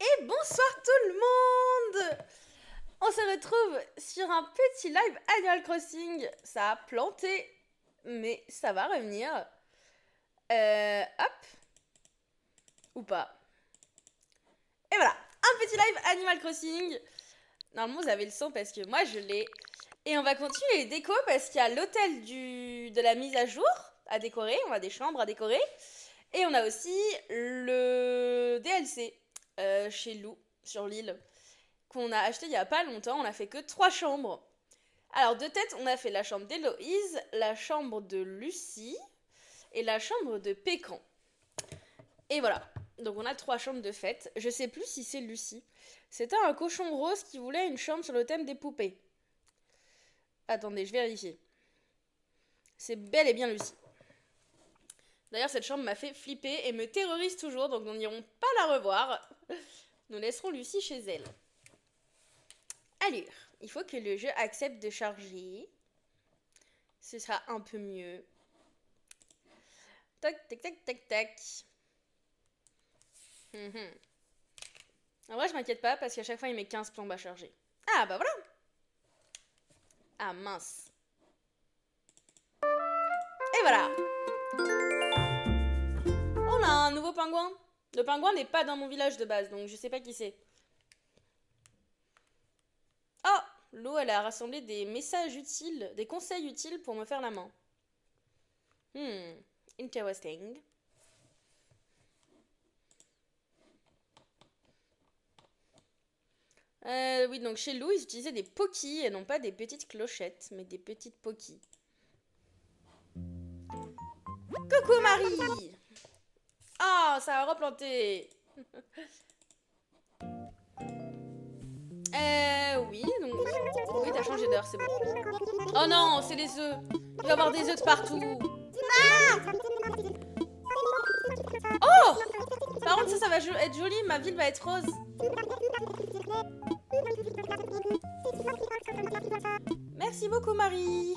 Et bonsoir tout le monde. On se retrouve sur un petit live Animal Crossing. Ça a planté, mais ça va revenir. Hop. Ou pas. Et voilà, un petit live Animal Crossing. Normalement vous avez le son parce que moi je l'ai. Et on va continuer les décos parce qu'il y a l'hôtel de la mise à jour à décorer. On a des chambres à décorer. Et on a aussi le DLC chez Lou, sur l'île, qu'on a acheté il y a pas longtemps. On a fait que 3 chambres. Alors de tête, on a fait la chambre d'Héloïse, la chambre de Lucie et la chambre de Pécan. Et voilà. Donc on a 3 chambres de fête. Je sais plus si c'est Lucie. C'était un cochon rose qui voulait une chambre sur le thème des poupées. Attendez, je vérifie. C'est bel et bien Lucie. D'ailleurs, cette chambre m'a fait flipper et me terrorise toujours, donc nous n'irons pas la revoir. Nous laisserons Lucie chez elle. Alors, il faut que le jeu accepte de charger. Ce sera un peu mieux. Tac, tac, tac, tac, tac. En vrai, je m'inquiète pas parce qu'à chaque fois, il met 15 plombes à charger. Ah, bah voilà. Ah, mince. Et voilà. On a un nouveau pingouin. Le pingouin n'est pas dans mon village de base, donc je sais pas qui c'est. Oh, Lo, elle a rassemblé des messages utiles, des conseils utiles pour me faire la main. Interesting. Oui, donc chez Lou, ils utilisaient des pokis et non pas des petites clochettes, mais des petites pokis. Coucou Marie. Ah, oh, ça a replanté. Oui, donc... Oui, t'as changé d'heure, c'est bon. Oh non, c'est les œufs. Il va y avoir des œufs de partout. Ah! Oh! Par contre, ça va être joli, ma ville va être rose. Merci beaucoup, Marie.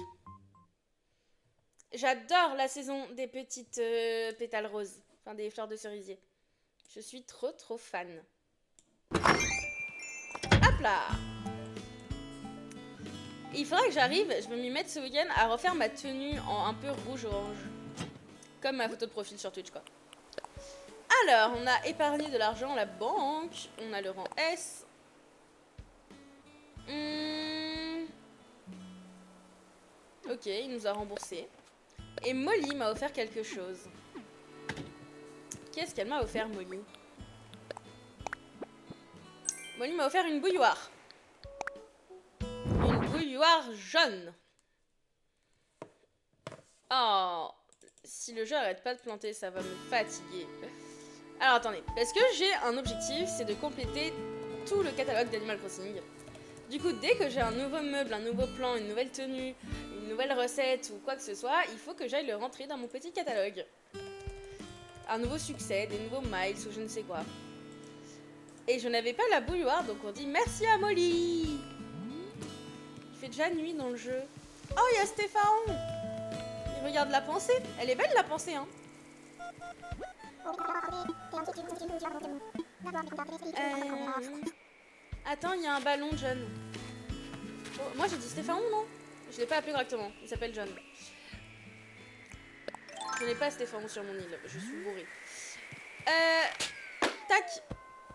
J'adore la saison des petites pétales roses. Enfin, des fleurs de cerisier. Je suis trop fan. Hop là! Et il faudrait que j'arrive, je vais m'y mettre ce week-end à refaire ma tenue en un peu rouge-orange. Comme ma photo de profil sur Twitch, quoi. Alors, on a épargné de l'argent à la banque. On a le rang S. Ok, il nous a remboursé. Et Molly m'a offert quelque chose. Qu'est-ce qu'elle m'a offert, Molly? Molly m'a offert une bouilloire. Une bouilloire jaune. Oh, si le jeu arrête pas de planter, ça va me fatiguer. Alors attendez, parce que j'ai un objectif, c'est de compléter tout le catalogue d'Animal Crossing. Du coup, dès que j'ai un nouveau meuble, un nouveau plan, une nouvelle tenue, une nouvelle recette ou quoi que ce soit, il faut que j'aille le rentrer dans mon petit catalogue. Un nouveau succès, des nouveaux miles ou je ne sais quoi. Et je n'avais pas la bouilloire, donc on dit merci à Molly. Il fait déjà nuit dans le jeu. Oh, il y a Stéphane. Il regarde la pensée. Elle est belle la pensée, hein. Attends, il y a un ballon John. Oh, moi j'ai dit Stéphane, non? Je l'ai pas appelé correctement. Il s'appelle John. Je n'ai pas Stéphane sur mon île. Je suis bourrée. Tac.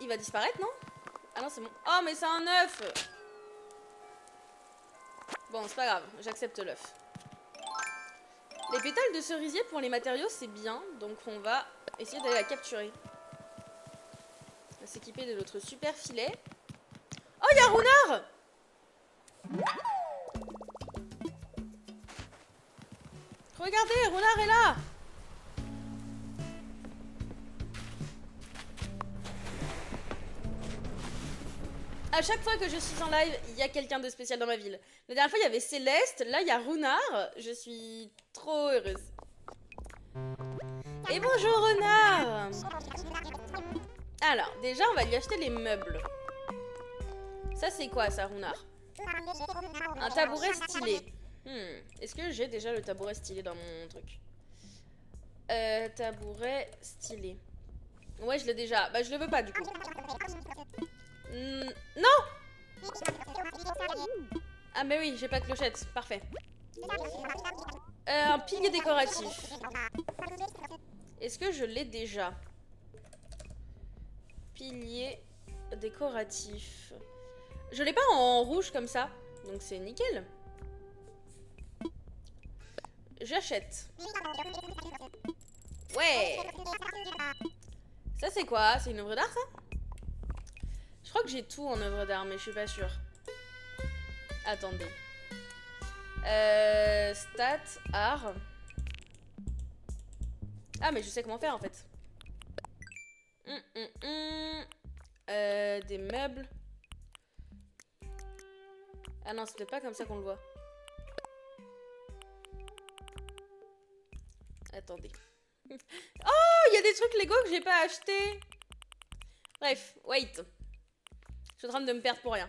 Il va disparaître, non? Ah non, c'est bon. Oh, mais c'est un œuf. Bon, c'est pas grave. J'accepte l'œuf. Les pétales de cerisier pour les matériaux, c'est bien. Donc on va essayer d'aller la capturer. On va s'équiper de notre super filet. Oh, il y a Runard. Regardez, Runard est là. À chaque fois que je suis en live, il y a quelqu'un de spécial dans ma ville. La dernière fois, il y avait Céleste. Là, il y a Runard. Je suis trop heureuse. Et bonjour, Runard. Alors, déjà, on va lui acheter les meubles. Ça, c'est quoi, ça, Runard? Un tabouret stylé. Est-ce que j'ai déjà le tabouret stylé dans mon truc? Tabouret stylé. Ouais, je l'ai déjà. Bah, je le veux pas, du coup. Non. Ah, mais oui, j'ai pas de clochette. Parfait. Un pilier décoratif. Est-ce que je l'ai déjà? Pilier décoratif. Je l'ai pas en rouge comme ça. Donc c'est nickel. J'achète. Ouais. Ça c'est quoi? C'est une œuvre d'art ça? Je crois que j'ai tout en œuvre d'art mais je suis pas sûre. Attendez. Stats, art. Ah mais je sais comment faire en fait. Des meubles. Ah non, c'est peut-être pas comme ça qu'on le voit. Attendez. Oh, il y a des trucs Lego que j'ai pas acheté. Bref, wait. Je suis en train de me perdre pour rien.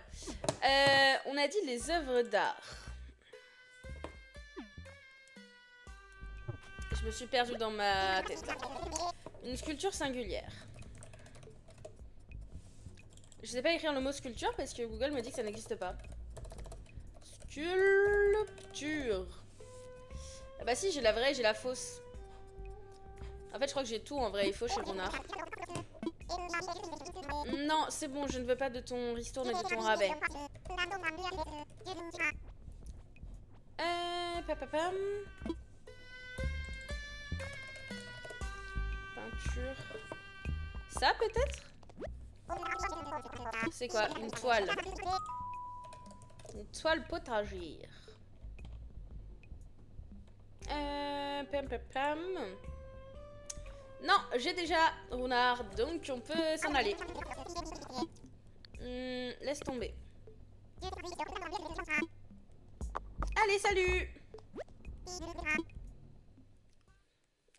On a dit les œuvres d'art. Je me suis perdue dans ma tête là. Une sculpture singulière. Je sais pas écrire le mot sculpture parce que Google me dit que ça n'existe pas. Sculpture. Ah bah si, j'ai la vraie et j'ai la fausse. En fait, je crois que j'ai tout en vrai et faux chez Runard. Non, c'est bon, je ne veux pas de ton ristourne et de ton rabais. Papapam. Peinture. Ça peut-être? C'est quoi? Une toile. Une toile potagère. Pam. Non, j'ai déjà Runard, donc on peut s'en aller. Laisse tomber. Allez, salut!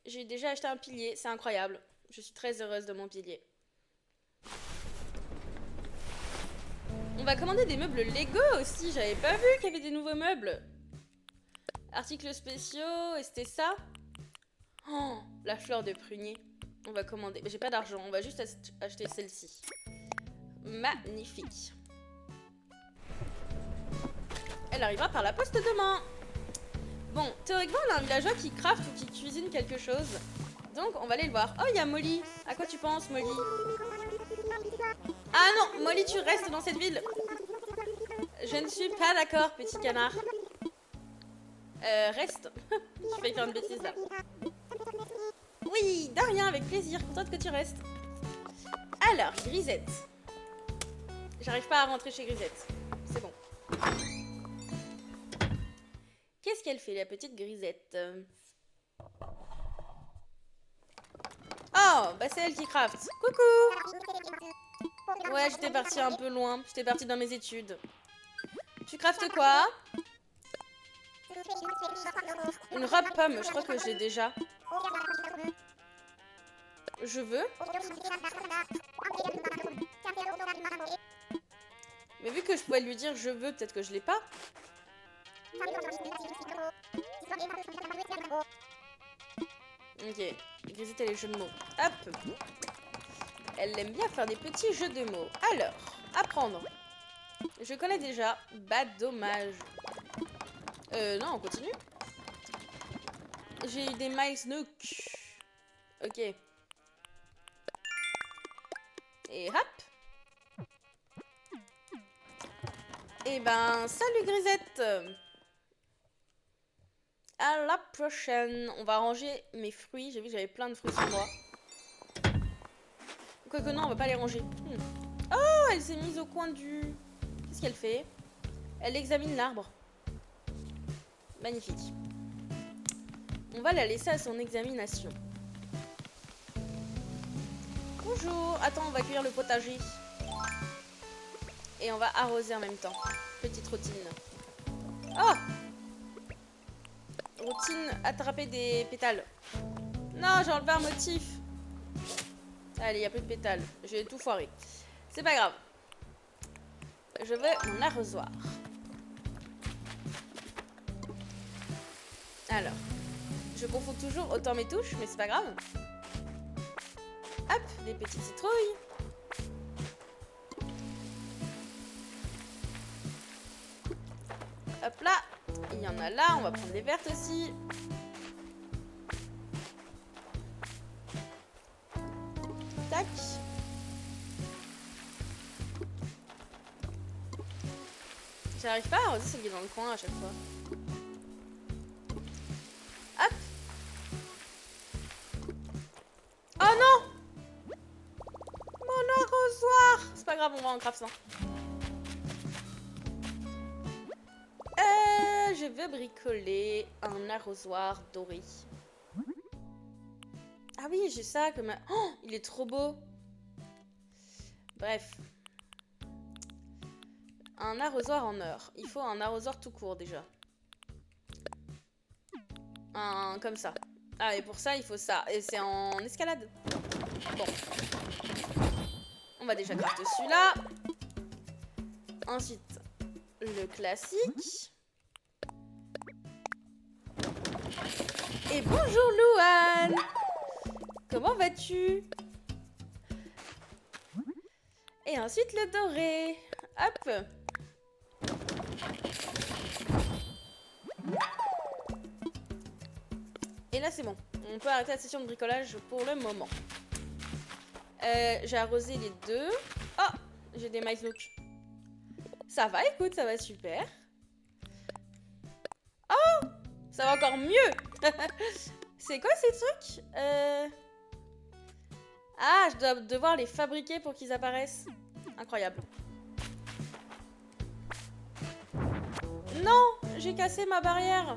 J'ai déjà acheté un pilier, c'est incroyable. Je suis très heureuse de mon pilier. On va commander des meubles Lego aussi, j'avais pas vu qu'il y avait des nouveaux meubles. Articles spéciaux, et c'était ça? Oh, la fleur de prunier. On va commander. Mais j'ai pas d'argent, on va juste acheter celle-ci. Magnifique. Elle arrivera par la poste demain. Bon, théoriquement, on a un villageois qui craft ou qui cuisine quelque chose. Donc, on va aller le voir. Oh, il y a Molly. À quoi tu penses, Molly? Ah non, Molly, tu restes dans cette ville. Je ne suis pas d'accord, petit canard. Reste. Je vais faire une bêtise là. Oui, de rien, avec plaisir. Contente que tu restes. Alors, Grisette. J'arrive pas à rentrer chez Grisette. C'est bon. Qu'est-ce qu'elle fait, la petite Grisette? Oh, bah c'est elle qui craft. Coucou. Ouais, j'étais partie un peu loin. J'étais partie dans mes études. Tu craftes quoi? Une robe pomme, je crois que j'ai déjà. Je veux. Mais vu que je pouvais lui dire je veux, peut-être que je l'ai pas. Ok, Grisette, elle est jeux de mots. Hop. Elle aime bien faire des petits jeux de mots. Alors, apprendre. Je connais déjà. Bah, dommage. Non, on continue. J'ai eu des miles nook. Ok. Et hop. Et ben, salut Grisette. À la prochaine. On va ranger mes fruits. J'ai vu que j'avais plein de fruits sur moi. Quoique non, on va pas les ranger. Oh, elle s'est mise au coin du... Qu'est-ce qu'elle fait? Elle examine l'arbre. Magnifique. On va la laisser à son examination. Bonjour. Attends, on va cueillir le potager. Et on va arroser en même temps. Petite routine. Oh! Routine, attraper des pétales. Non, j'ai enlevé un motif. Allez, il n'y a plus de pétales. J'ai tout foiré. C'est pas grave. Je veux mon arrosoir. Alors, je confonds toujours autant mes touches, mais c'est pas grave. Hop, des petites citrouilles. Hop là, il y en a là, on va prendre des vertes aussi. Tac. J'arrive pas à arroser celle qui est dans le coin à chaque fois. Hop. Oh non! Mon arrosoir! C'est pas grave, on va en craft ça. Je veux bricoler un arrosoir doré. Ah oui, j'ai ça comme... Oh, il est trop beau. Bref. Un arrosoir en or. Il faut un arrosoir tout court déjà. Un comme ça. Ah, et pour ça, il faut ça. Et c'est en escalade. Bon. On va déjà crafter celui-là. Ensuite, le classique. Et bonjour Louane! Comment vas-tu? Et ensuite le doré. Hop! Et là c'est bon. On peut arrêter la session de bricolage pour le moment. J'ai arrosé les deux. Oh! J'ai des maïs look. Ça va, écoute, ça va super. Oh! Ça va encore mieux. C'est quoi ces trucs? Ah, je dois devoir les fabriquer pour qu'ils apparaissent. Incroyable. Non, j'ai cassé ma barrière.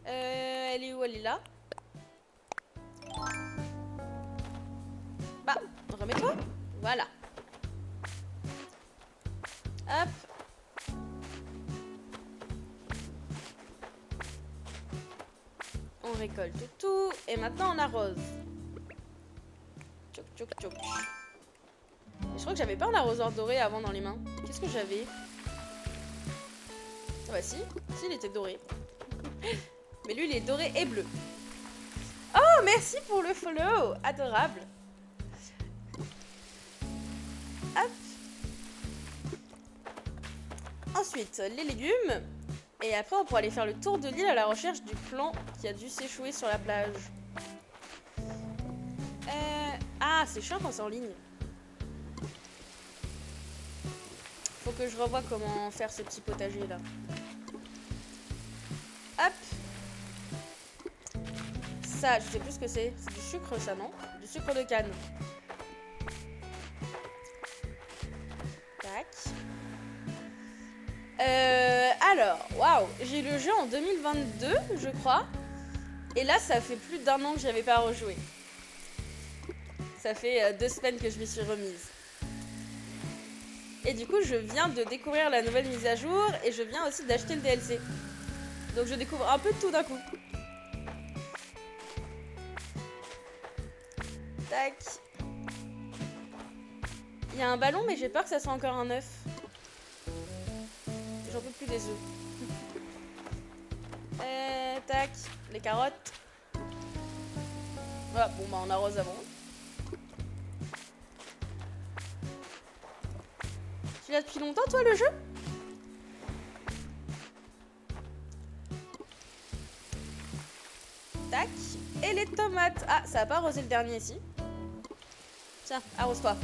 Elle est où? Elle est là. Bah, remets-toi. Voilà. Hop. On récolte tout. Et maintenant, on arrose. Tchouk, tchouk, tchouk. Je crois que j'avais pas un arrosoir doré avant dans les mains. Qu'est-ce que j'avais? Ah bah si. Si, il était doré. Mais lui, il est doré et bleu. Oh, merci pour le follow. Adorable. Hop. Ensuite, les légumes. Et après, on pourra aller faire le tour de l'île à la recherche du plan qui a dû s'échouer sur la plage. Ah, c'est chiant quand c'est en ligne. Faut que je revoie comment faire ce petit potager là. Hop. Ça, je sais plus ce que c'est. C'est du sucre ça, non? Du sucre de canne. Tac. Alors, waouh, j'ai le jeu en 2022, je crois. Et là, ça fait plus d'1 an que j'avais pas rejoué. Ça fait 2 semaines que je m'y suis remise. Et du coup, je viens de découvrir la nouvelle mise à jour et je viens aussi d'acheter le DLC. Donc je découvre un peu de tout d'un coup. Tac. Il y a un ballon, mais j'ai peur que ça soit encore un œuf. J'en peux plus des œufs. Tac. Les carottes. Voilà, bon bah on arrose avant. Tu l'as depuis longtemps toi le jeu? Tac. Et les tomates. Ah, ça a pas arrosé le dernier ici. Tiens, arrose-toi.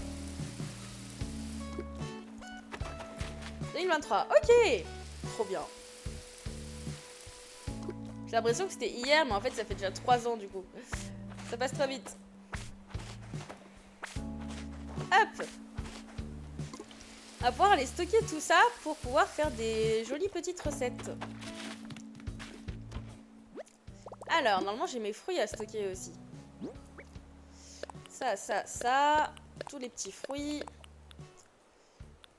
2023. Ok. Trop bien. J'ai l'impression que c'était hier, mais en fait ça fait déjà 3 ans du coup. Ça passe très vite. Hop. On va pouvoir aller stocker tout ça pour pouvoir faire des jolies petites recettes. Alors, normalement j'ai mes fruits à stocker aussi. Ça. Tous les petits fruits.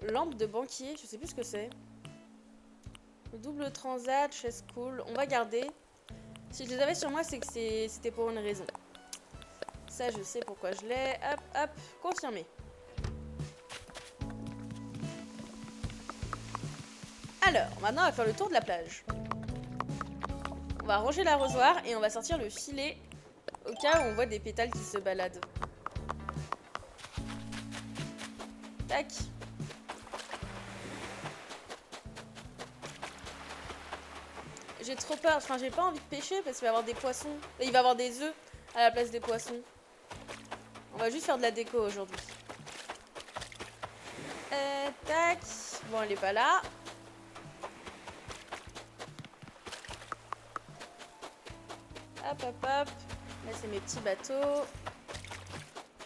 Lampe de banquier, je sais plus ce que c'est. Double transat, chaise cool. On va garder. Si je les avais sur moi, c'est que c'était pour une raison. Ça, je sais pourquoi je l'ai. Hop, hop, confirmé. Alors, maintenant, on va faire le tour de la plage. On va ranger l'arrosoir et on va sortir le filet Au cas où on voit des pétales qui se baladent. Tac. J'ai trop peur, enfin j'ai pas envie de pêcher parce qu'il va y avoir des poissons. Il va y avoir des œufs à la place des poissons. On va juste faire de la déco aujourd'hui. Tac. Bon, elle est pas là. Hop, hop, hop. Là, c'est mes petits bateaux.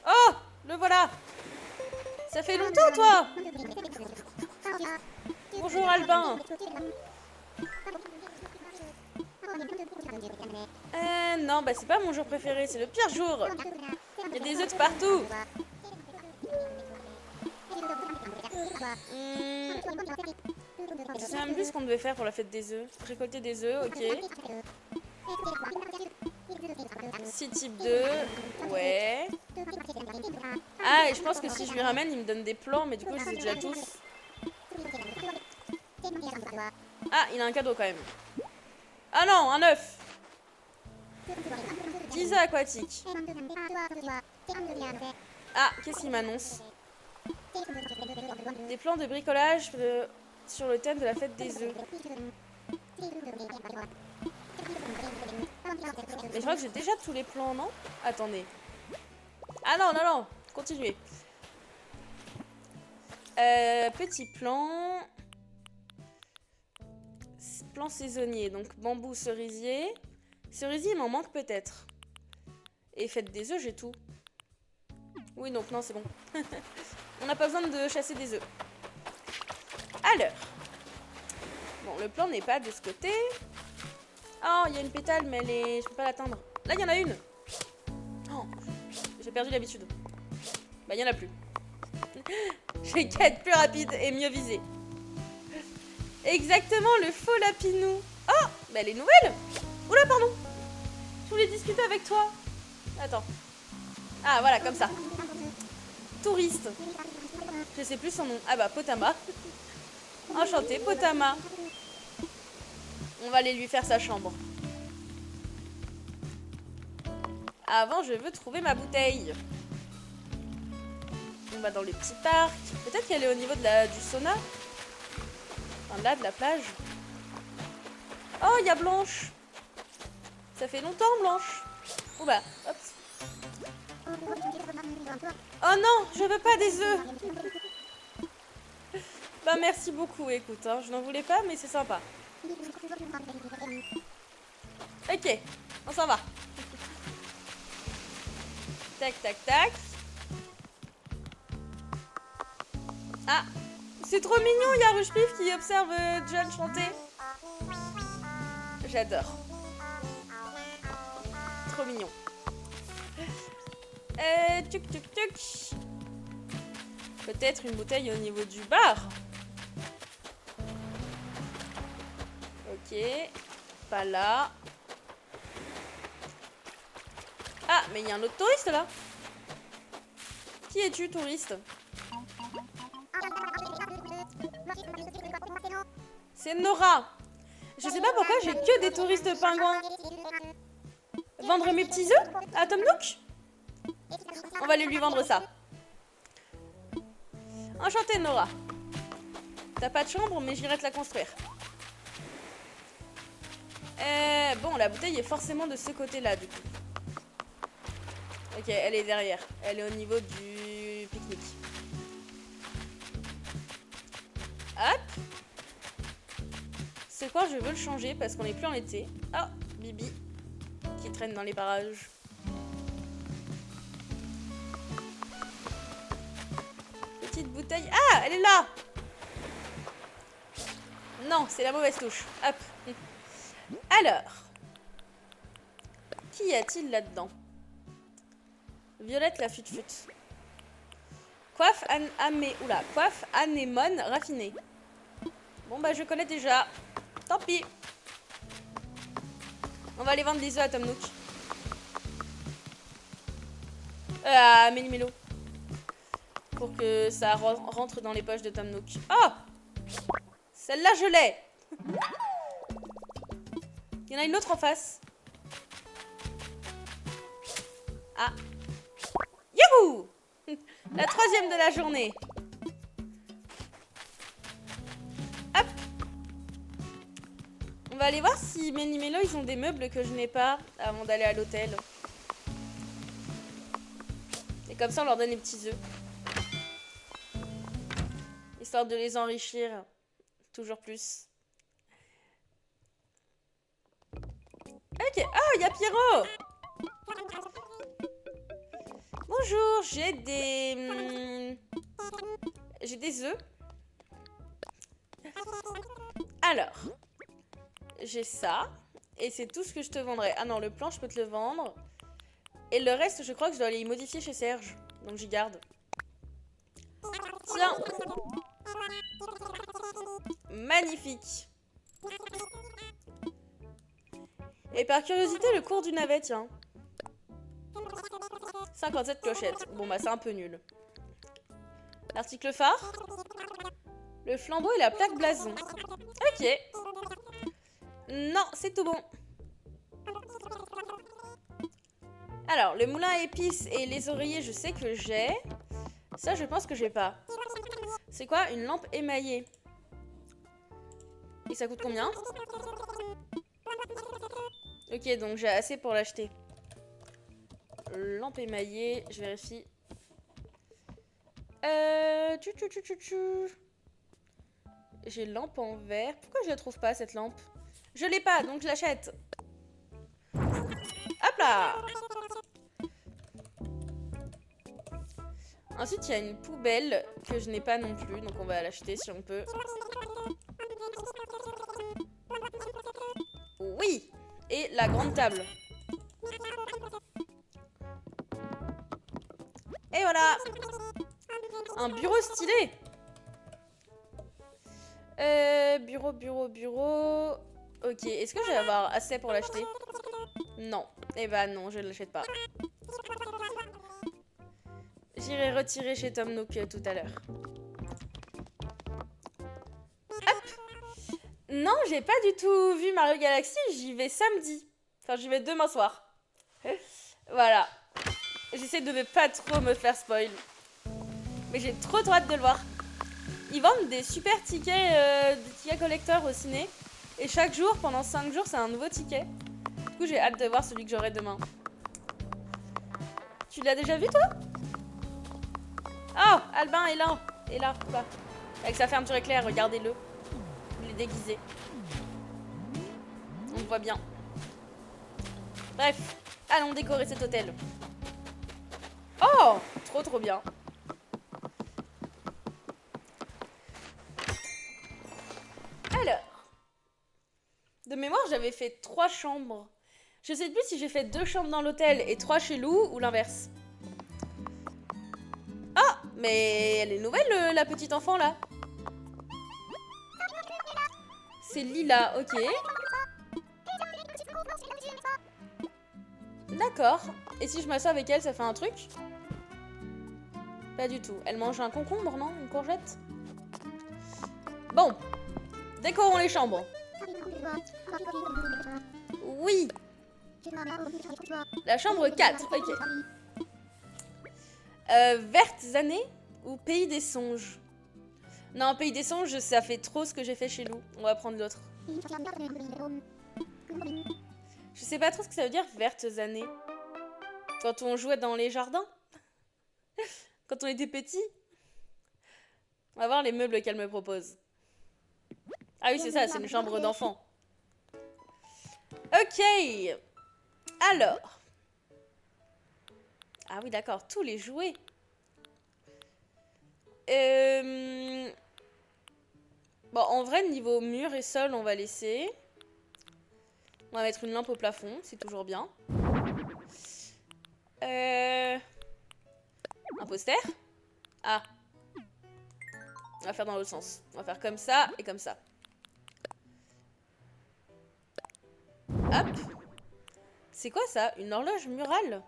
Oh, le voilà. Ça fait longtemps, toi. Bonjour, Albin. Non, bah c'est pas mon jour préféré, c'est le pire jour. Il y a des œufs de partout. Je sais même plus ce qu'on devait faire pour la fête des œufs. Récolter des œufs, ok. 6 types d'œufs, ouais. Ah, et je pense que si je lui ramène, il me donne des plans, mais du coup, je les ai déjà tous. Ah, il a un cadeau quand même. Ah non, un œuf. 10 œufs aquatiques. Ah, qu'est-ce qu'il m'annonce? Des plans de bricolage sur le thème de la fête des œufs. Mais je crois que j'ai déjà tous les plans, non? Attendez. Ah non, non, non. Continuez. Petit plan. Plan saisonnier. Donc bambou, cerisier. Cerisier, il m'en manque peut-être. Et fête des œufs, j'ai tout. Oui, donc non, c'est bon. On n'a pas besoin de chasser des œufs. Alors. Bon, le plan n'est pas de ce côté. Oh, il y a une pétale, mais elle est... je peux pas l'atteindre. Là, il y en a une. Oh, j'ai perdu l'habitude. Bah, il y en a plus. J'ai qu'à être plus rapide et mieux viser. Exactement, le faux lapinou. Oh, bah, elle est nouvelle. Oula, pardon. Je voulais discuter avec toi. Attends. Ah, voilà, comme ça. Touriste. Je sais plus son nom. Ah bah, Potama. Enchantée, Potama. On va aller lui faire sa chambre. Avant, je veux trouver ma bouteille. On va dans le petit parc. Peut-être qu'elle est au niveau de du sauna. Enfin, là, de la plage. Oh, il y a Blanche. Ça fait longtemps, Blanche. Oh bah, hop. Oh non, je veux pas des œufs. Bah, merci beaucoup, écoute. Hein, je n'en voulais pas, mais c'est sympa. Ok, on s'en va. Tac, tac, tac. Ah, c'est trop mignon, il y a Rouge Pif qui observe John chanter. J'adore. Trop mignon. Tuc, tuc, tuc. Peut-être une bouteille au niveau du bar. Ok, pas là. Ah, mais il y a un autre touriste là. Qui es-tu, touriste? C'est Nora. Je sais pas pourquoi j'ai que des touristes pingouins. Vendre mes petits œufs à Tom Nook? On va aller lui vendre ça. Enchantée, Nora. T'as pas de chambre, mais j'irai te la construire. Bon, la bouteille est forcément de ce côté-là, du coup. Ok, elle est derrière. Elle est au niveau du pique-nique. Hop. C'est quoi? Je veux le changer parce qu'on est plus en été. Oh, Bibi qui traîne dans les parages. Petite bouteille. Ah, elle est là. Non, c'est la mauvaise touche. Hop. Alors, qui y a-t-il là-dedans? Violette la fut-fut. Coiffe coiffe anémone raffinée. Bon bah je connais déjà. Tant pis. On va aller vendre des œufs à Tom Nook. À Méli-Mélo. Pour que ça rentre dans les poches de Tom Nook. Oh! Celle-là je l'ai. Il y en a une autre en face. Ah. Youhou! La troisième de la journée. Hop. On va aller voir si Méli-Mélo, ils ont des meubles que je n'ai pas avant d'aller à l'hôtel. Et comme ça, on leur donne les petits œufs. Histoire de les enrichir toujours plus. Ok. Ah, il y a Pierrot! Bonjour, j'ai des œufs. Alors, j'ai ça. Et c'est tout ce que je te vendrai. Ah non, le plan, je peux te le vendre. Et le reste, je crois que je dois aller y modifier chez Serge. Donc j'y garde. Tiens. Magnifique. Et par curiosité, le cours du navet, tiens. 57 clochettes. Bon bah c'est un peu nul. L'article phare. Le flambeau et la plaque blason. Ok. Non, c'est tout bon. Alors, le moulin à épices et les oreillers, je sais que j'ai. Ça, je pense que j'ai pas. C'est quoi? Une lampe émaillée. Et ça coûte combien? Ok, donc j'ai assez pour l'acheter. Lampe émaillée, je vérifie. J'ai lampe en verre. Pourquoi je la trouve pas, cette lampe? Je l'ai pas, donc je l'achète. Hop là! Ensuite, il y a une poubelle que je n'ai pas non plus, donc on va l'acheter si on peut. Oui! Et la grande table. Et voilà! Un bureau stylé! Bureau. Ok, est-ce que je vais avoir assez pour l'acheter? Non. Eh ben non, je ne l'achète pas. J'irai retirer chez Tom Nook tout à l'heure. Hop! Non, j'ai pas du tout vu Mario Galaxy, j'y vais samedi. Enfin, j'y vais demain soir. Voilà. J'essaie de ne pas trop me faire spoil. Mais j'ai trop hâte de le voir. Ils vendent des super tickets, des tickets collecteurs au ciné. Et chaque jour, pendant 5 jours, c'est un nouveau ticket. Du coup, j'ai hâte de voir celui que j'aurai demain. Tu l'as déjà vu, toi? Oh, Albin est là. Quoi. Avec sa fermeture éclair, regardez-le. Il est déguisé. On le voit bien. Bref, allons décorer cet hôtel. Oh, trop bien. Alors, de mémoire, j'avais fait 3 chambres. Je sais plus si j'ai fait 2 chambres dans l'hôtel et 3 chez Lou ou l'inverse. Ah, mais elle est nouvelle, la petite enfant, là. C'est Lila, ok. D'accord. Et si je m'assois avec elle, ça fait un truc? Pas du tout. Elle mange un concombre, non? Une courgette? Bon. Décorons les chambres. Oui. La chambre 4, ok. Vertes années ou Pays des songes? Non, Pays des songes, ça fait trop ce que j'ai fait chez Lou. On va prendre l'autre. Je sais pas trop ce que ça veut dire, vertes années. Quand on jouait dans les jardins? Quand on était petit? On va voir les meubles qu'elle me propose. Ah oui, c'est ça, c'est une chambre d'enfant. Ok. Alors. Ah oui, d'accord, tous les jouets. Bon, en vrai, niveau mur et sol, on va laisser. On va mettre une lampe au plafond, c'est toujours bien. Un poster? Ah. On va faire dans l'autre sens. On va faire comme ça et comme ça. Hop. C'est quoi ça? Une horloge murale?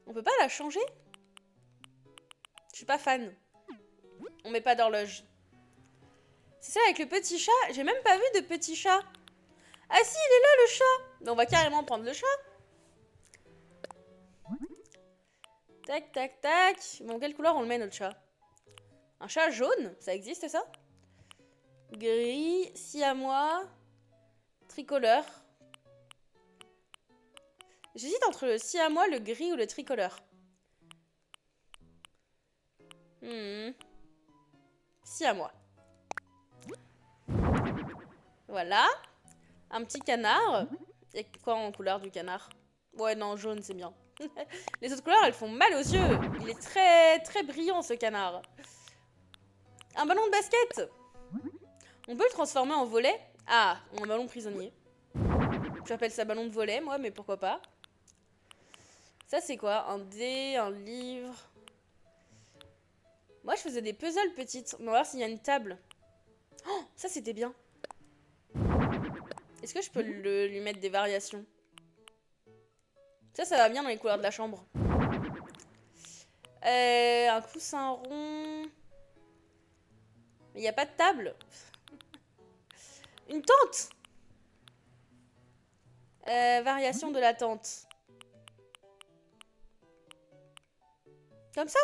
On peut pas la changer? Je suis pas fan. On met pas d'horloge. C'est ça avec le petit chat? J'ai même pas vu de petit chat. Ah si, il est là le chat. Donc on va carrément prendre le chat. Tac, tac, tac. Bon, quelle couleur on le met, notre chat? Un chat jaune? Ça existe, ça? Gris, siamois, tricolore. J'hésite entre le siamois, le gris ou le tricolore. Siamois. Voilà. Un petit canard. Et quoi en couleur du canard? Ouais, non, jaune, c'est bien. Les autres couleurs, elles font mal aux yeux. Il est très, très brillant, ce canard. Un ballon de basket. On peut le transformer en volet. Ah, en ballon prisonnier. J'appelle ça ballon de volet, moi, mais pourquoi pas. Ça, c'est quoi? Un dé, un livre. Moi, je faisais des puzzles petites. On va voir s'il y a une table. Oh, ça, c'était bien. Est-ce que je peux lui mettre des variations? Ça va bien dans les couleurs de la chambre. Un coussin rond. Mais il n'y a pas de table. Une tente. Variation de la tente. Comme ça.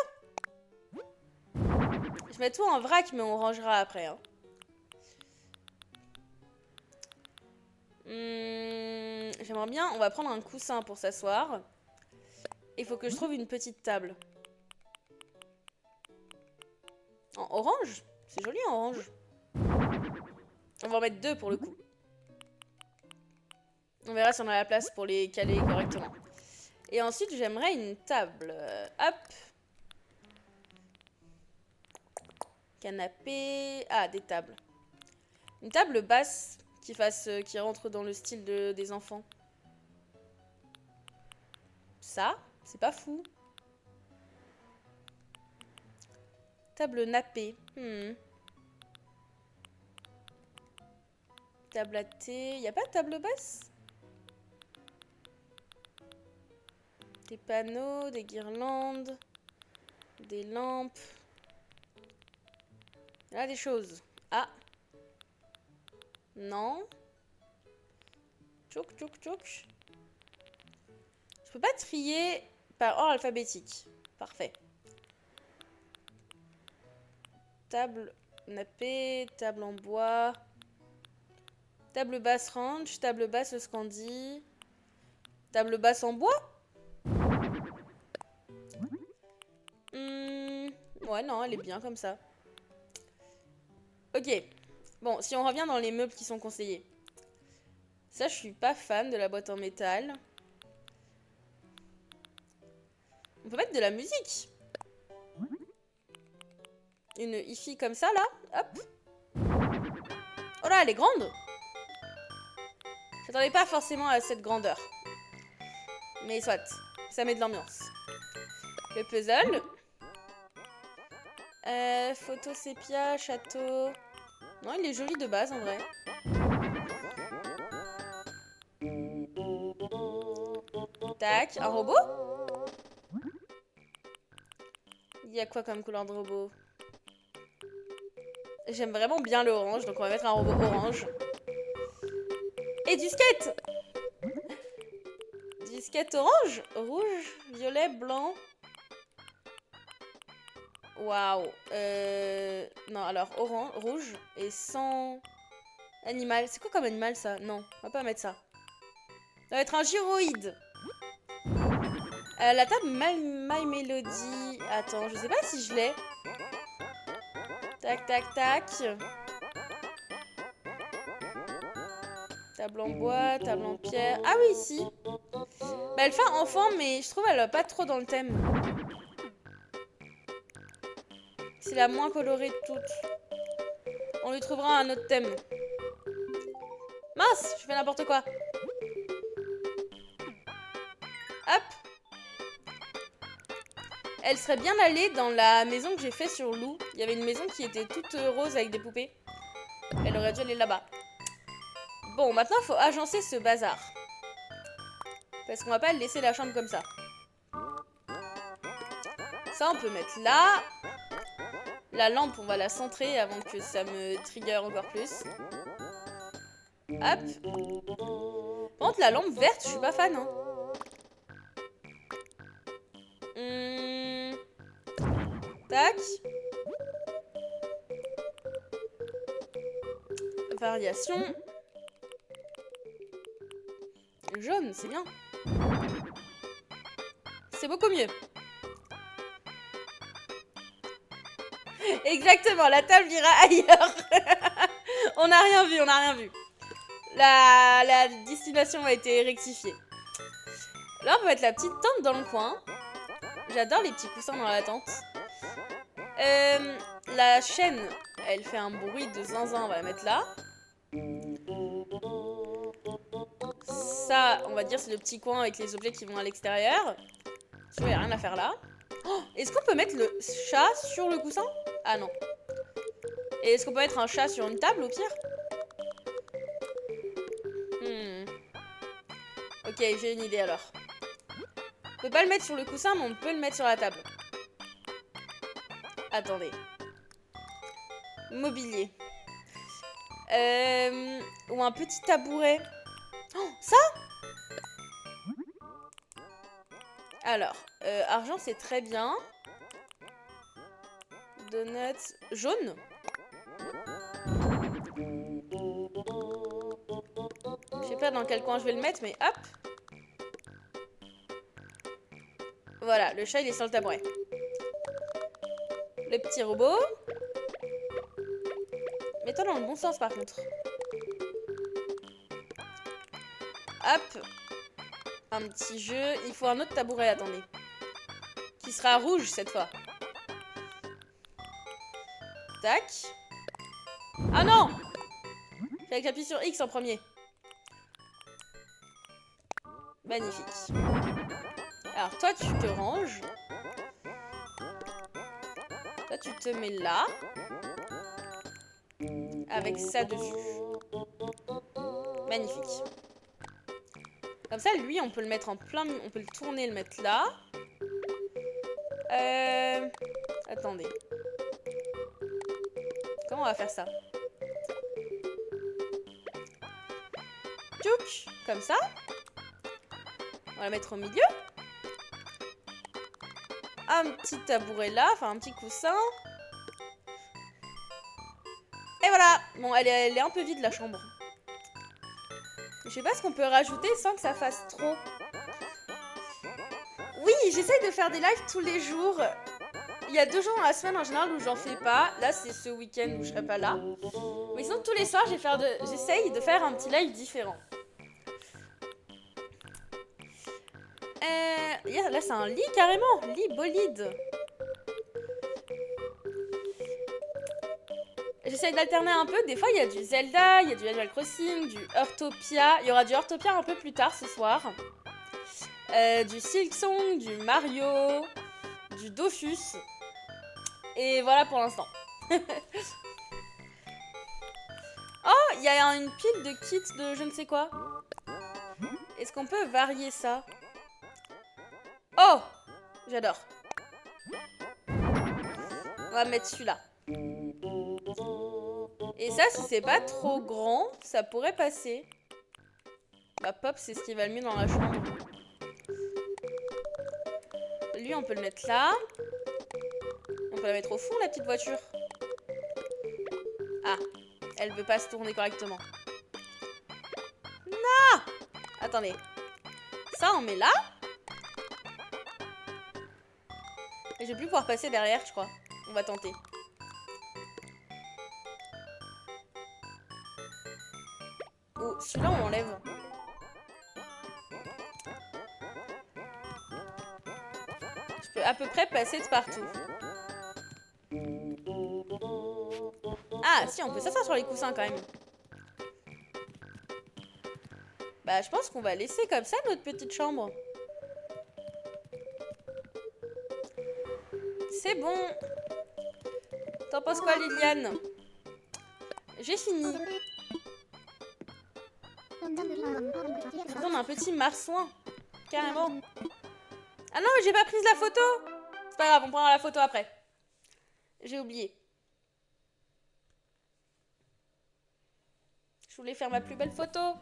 Je mets tout en vrac, mais on rangera après. Hein. J'aimerais bien... On va prendre un coussin pour s'asseoir. Il faut que je trouve une petite table. En orange? C'est joli en orange. On va en mettre deux pour le coup. On verra si on a la place pour les caler correctement. Et ensuite, j'aimerais une table. Hop. Canapé. Ah, des tables. Une table basse qui rentre dans le style des enfants. Ça, c'est pas fou. Table nappée. Table à thé. Y a pas de table basse? Des panneaux, des guirlandes, des lampes. Là, des choses. Ah. Non. Tchouk, tchouk, tchouk. Je peux pas trier par ordre alphabétique. Parfait. Table nappée, table en bois. Table basse ranch, table basse scandi. Table basse en bois? Ouais, non, elle est bien comme ça. Ok. Bon, si on revient dans les meubles qui sont conseillés. Ça, je suis pas fan de la boîte en métal. On peut mettre de la musique. Une hi-fi comme ça, là. Hop. Oh là, elle est grande. J'attendais pas forcément à cette grandeur. Mais soit, ça met de l'ambiance. Le puzzle. Photo sépia, château. Non, il est joli de base en vrai. Tac, un robot? Il y a quoi comme couleur de robot? J'aime vraiment bien le orange, donc on va mettre un robot orange. Et du skate! Du skate orange? Rouge, violet, blanc. Waouh. Non, alors orange, rouge et sans animal. C'est quoi comme animal ça? Non, on va pas mettre ça. Ça va être un gyroïde. La table My Melody. Attends, je sais pas si je l'ai. Tac, tac, tac. Table en bois, table en pierre. Ah oui, si. Bah, elle fait enfant, mais je trouve elle va pas trop dans le thème. C'est la moins colorée de toutes. On lui trouvera un autre thème. Mince, je fais n'importe quoi. Hop. Elle serait bien allée dans la maison que j'ai fait sur Lou. Il y avait une maison qui était toute rose avec des poupées. Elle aurait dû aller là-bas. Bon, maintenant, il faut agencer ce bazar. Parce qu'on va pas laisser la chambre comme ça. Ça, on peut mettre là. La lampe, on va la centrer avant que ça me trigger encore plus. Hop. Par contre, la lampe verte, je suis pas fan. Hein. Tac. Variation. Jaune, c'est bien. C'est beaucoup mieux. Exactement, la table ira ailleurs. On n'a rien vu, on n'a rien vu. La destination a été rectifiée. Là, on peut mettre la petite tente dans le coin. J'adore les petits coussins dans la tente. La chaîne, elle fait un bruit de zinzin, on va la mettre là. Ça, on va dire, c'est le petit coin avec les objets qui vont à l'extérieur. Il n'y a rien à faire là. Oh, est-ce qu'on peut mettre le chat sur le coussin? Ah non. Et est-ce qu'on peut mettre un chat sur une table au pire? Ok, j'ai une idée alors. On peut pas le mettre sur le coussin, mais on peut le mettre sur la table. Attendez. Mobilier. Ou un petit tabouret. Oh, ça? Alors, argent, c'est très bien. Donuts jaune. Je sais pas dans quel coin je vais le mettre, mais hop. Voilà, le chat, il est sur le tabouret. Le petit robot. Mets-toi dans le bon sens, par contre. Hop. Un petit jeu. Il faut un autre tabouret, attendez. Qui sera rouge, cette fois. Tac. Ah non! Fallait que j'appuie sur X en premier. Magnifique. Alors, toi, tu te ranges. Toi, tu te mets là. Avec ça dessus. Magnifique. Comme ça, lui, on peut le mettre en plein... On peut le tourner, le mettre là. Attendez. Comment on va faire ça? Tchouk, comme ça. On va la mettre au milieu. Un petit tabouret là, enfin un petit coussin. Et voilà. Bon, elle est un peu vide la chambre. Je sais pas ce qu'on peut rajouter sans que ça fasse trop. Oui, j'essaye de faire des lives tous les jours. Il y a 2 jours dans la semaine en général où j'en fais pas. Là, c'est ce week-end où je serai pas là. Mais sinon, tous les soirs, j'essaye de faire un petit live différent. Là, c'est un lit carrément. Lit bolide. J'essaye d'alterner un peu. Des fois, il y a du Zelda, il y a du Animal Crossing, du Heartopia. Il y aura du Heartopia un peu plus tard ce soir. Du Silksong, du Mario, du Dofus. Et voilà pour l'instant. Oh, il y a une pile de kits de je ne sais quoi. Est-ce qu'on peut varier ça? Oh, j'adore. On va mettre celui-là. Et ça, si c'est pas trop grand, ça pourrait passer. Bah, pop, c'est ce qui va le mieux dans la chambre. Lui, on peut le mettre là. On peut la mettre au fond, la petite voiture. Ah, elle veut pas se tourner correctement. Non! Attendez. Ça, on met là. Et je vais plus pouvoir passer derrière, je crois. On va tenter. Oh, celui-là, on l'enlève. Je peux à peu près passer de partout. Ah, si, on peut s'asseoir sur les coussins quand même. Bah, je pense qu'on va laisser comme ça notre petite chambre. C'est bon. T'en penses quoi, Liliane? J'ai fini. On a un petit marsouin. Carrément. Ah non, mais j'ai pas pris la photo. C'est pas grave, on prendra la photo après. J'ai oublié. Je voulais faire ma plus belle photo. Ah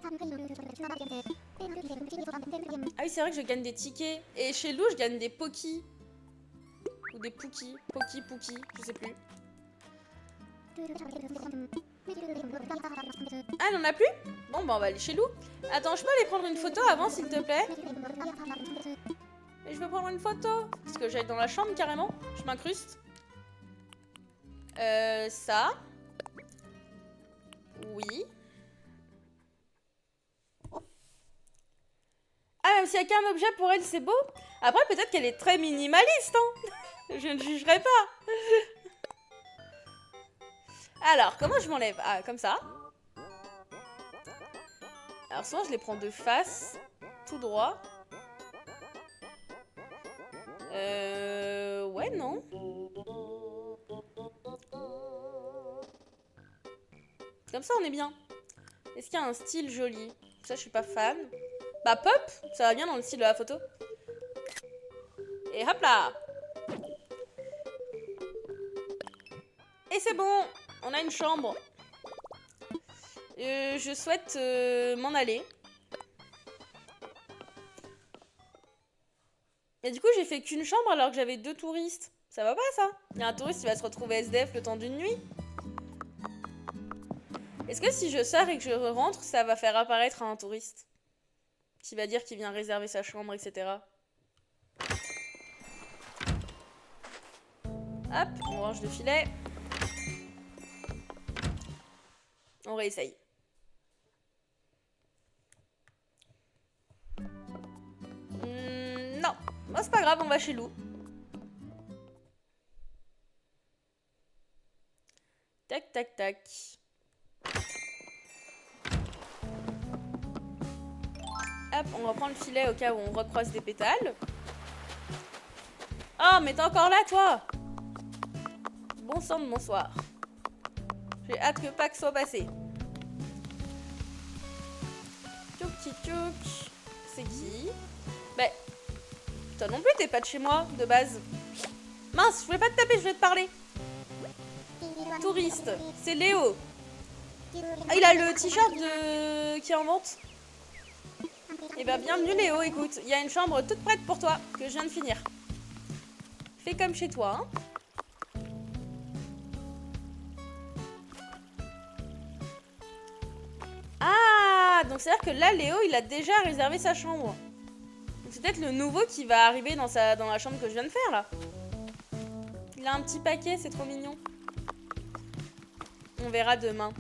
oui, c'est vrai que je gagne des tickets. Et chez Lou, je gagne des Poki. Ou des Pookie. Poki, Pookie, je sais plus. Ah, elle en a plus? Bon, bah on va aller chez Lou. Attends, je peux aller prendre une photo avant, s'il te plaît? Mais je veux prendre une photo. Parce que j'aille dans la chambre, carrément. Je m'incruste. Ça. Oui. Ah, même s'il n'y a qu'un objet pour elle, c'est beau. Après, peut-être qu'elle est très minimaliste, hein. Je ne jugerai pas. Alors, comment je m'enlève? Ah, comme ça. Alors, souvent, je les prends de face, tout droit. Ouais, non. Comme ça, on est bien. Est-ce qu'il y a un style joli? Ça, je suis pas fan. Bah, pop, ça va bien dans le style de la photo. Et hop là! Et c'est bon, on a une chambre. Je souhaite m'en aller. Et du coup, j'ai fait qu'une chambre alors que j'avais 2 touristes. Ça va pas, ça? Il y a un touriste qui va se retrouver SDF le temps d'une nuit. Est-ce que si je sors et que je rentre, ça va faire apparaître un touriste qui va dire qu'il vient réserver sa chambre, etc. Hop, on range le filet. On réessaye. Non, bon, c'est pas grave, on va chez Lou. Tac, tac, tac. Hop, on reprend le filet au cas où on recroise des pétales. Oh, mais t'es encore là, toi? Bon sang de bonsoir. J'ai hâte que Pâques soit passé. Tchouk tchouk. C'est qui? Bah, toi non plus, t'es pas de chez moi, de base. Mince, je voulais pas te taper, je voulais te parler. Touriste, c'est Léo. Ah, il a le t-shirt qui est en vente. Eh ben, bienvenue Léo, écoute, il y a une chambre toute prête pour toi, que je viens de finir. Fais comme chez toi, hein. Ah, donc c'est-à-dire que là, Léo, il a déjà réservé sa chambre. Donc c'est peut-être le nouveau qui va arriver dans la chambre que je viens de faire, là. Il a un petit paquet, c'est trop mignon. On verra demain.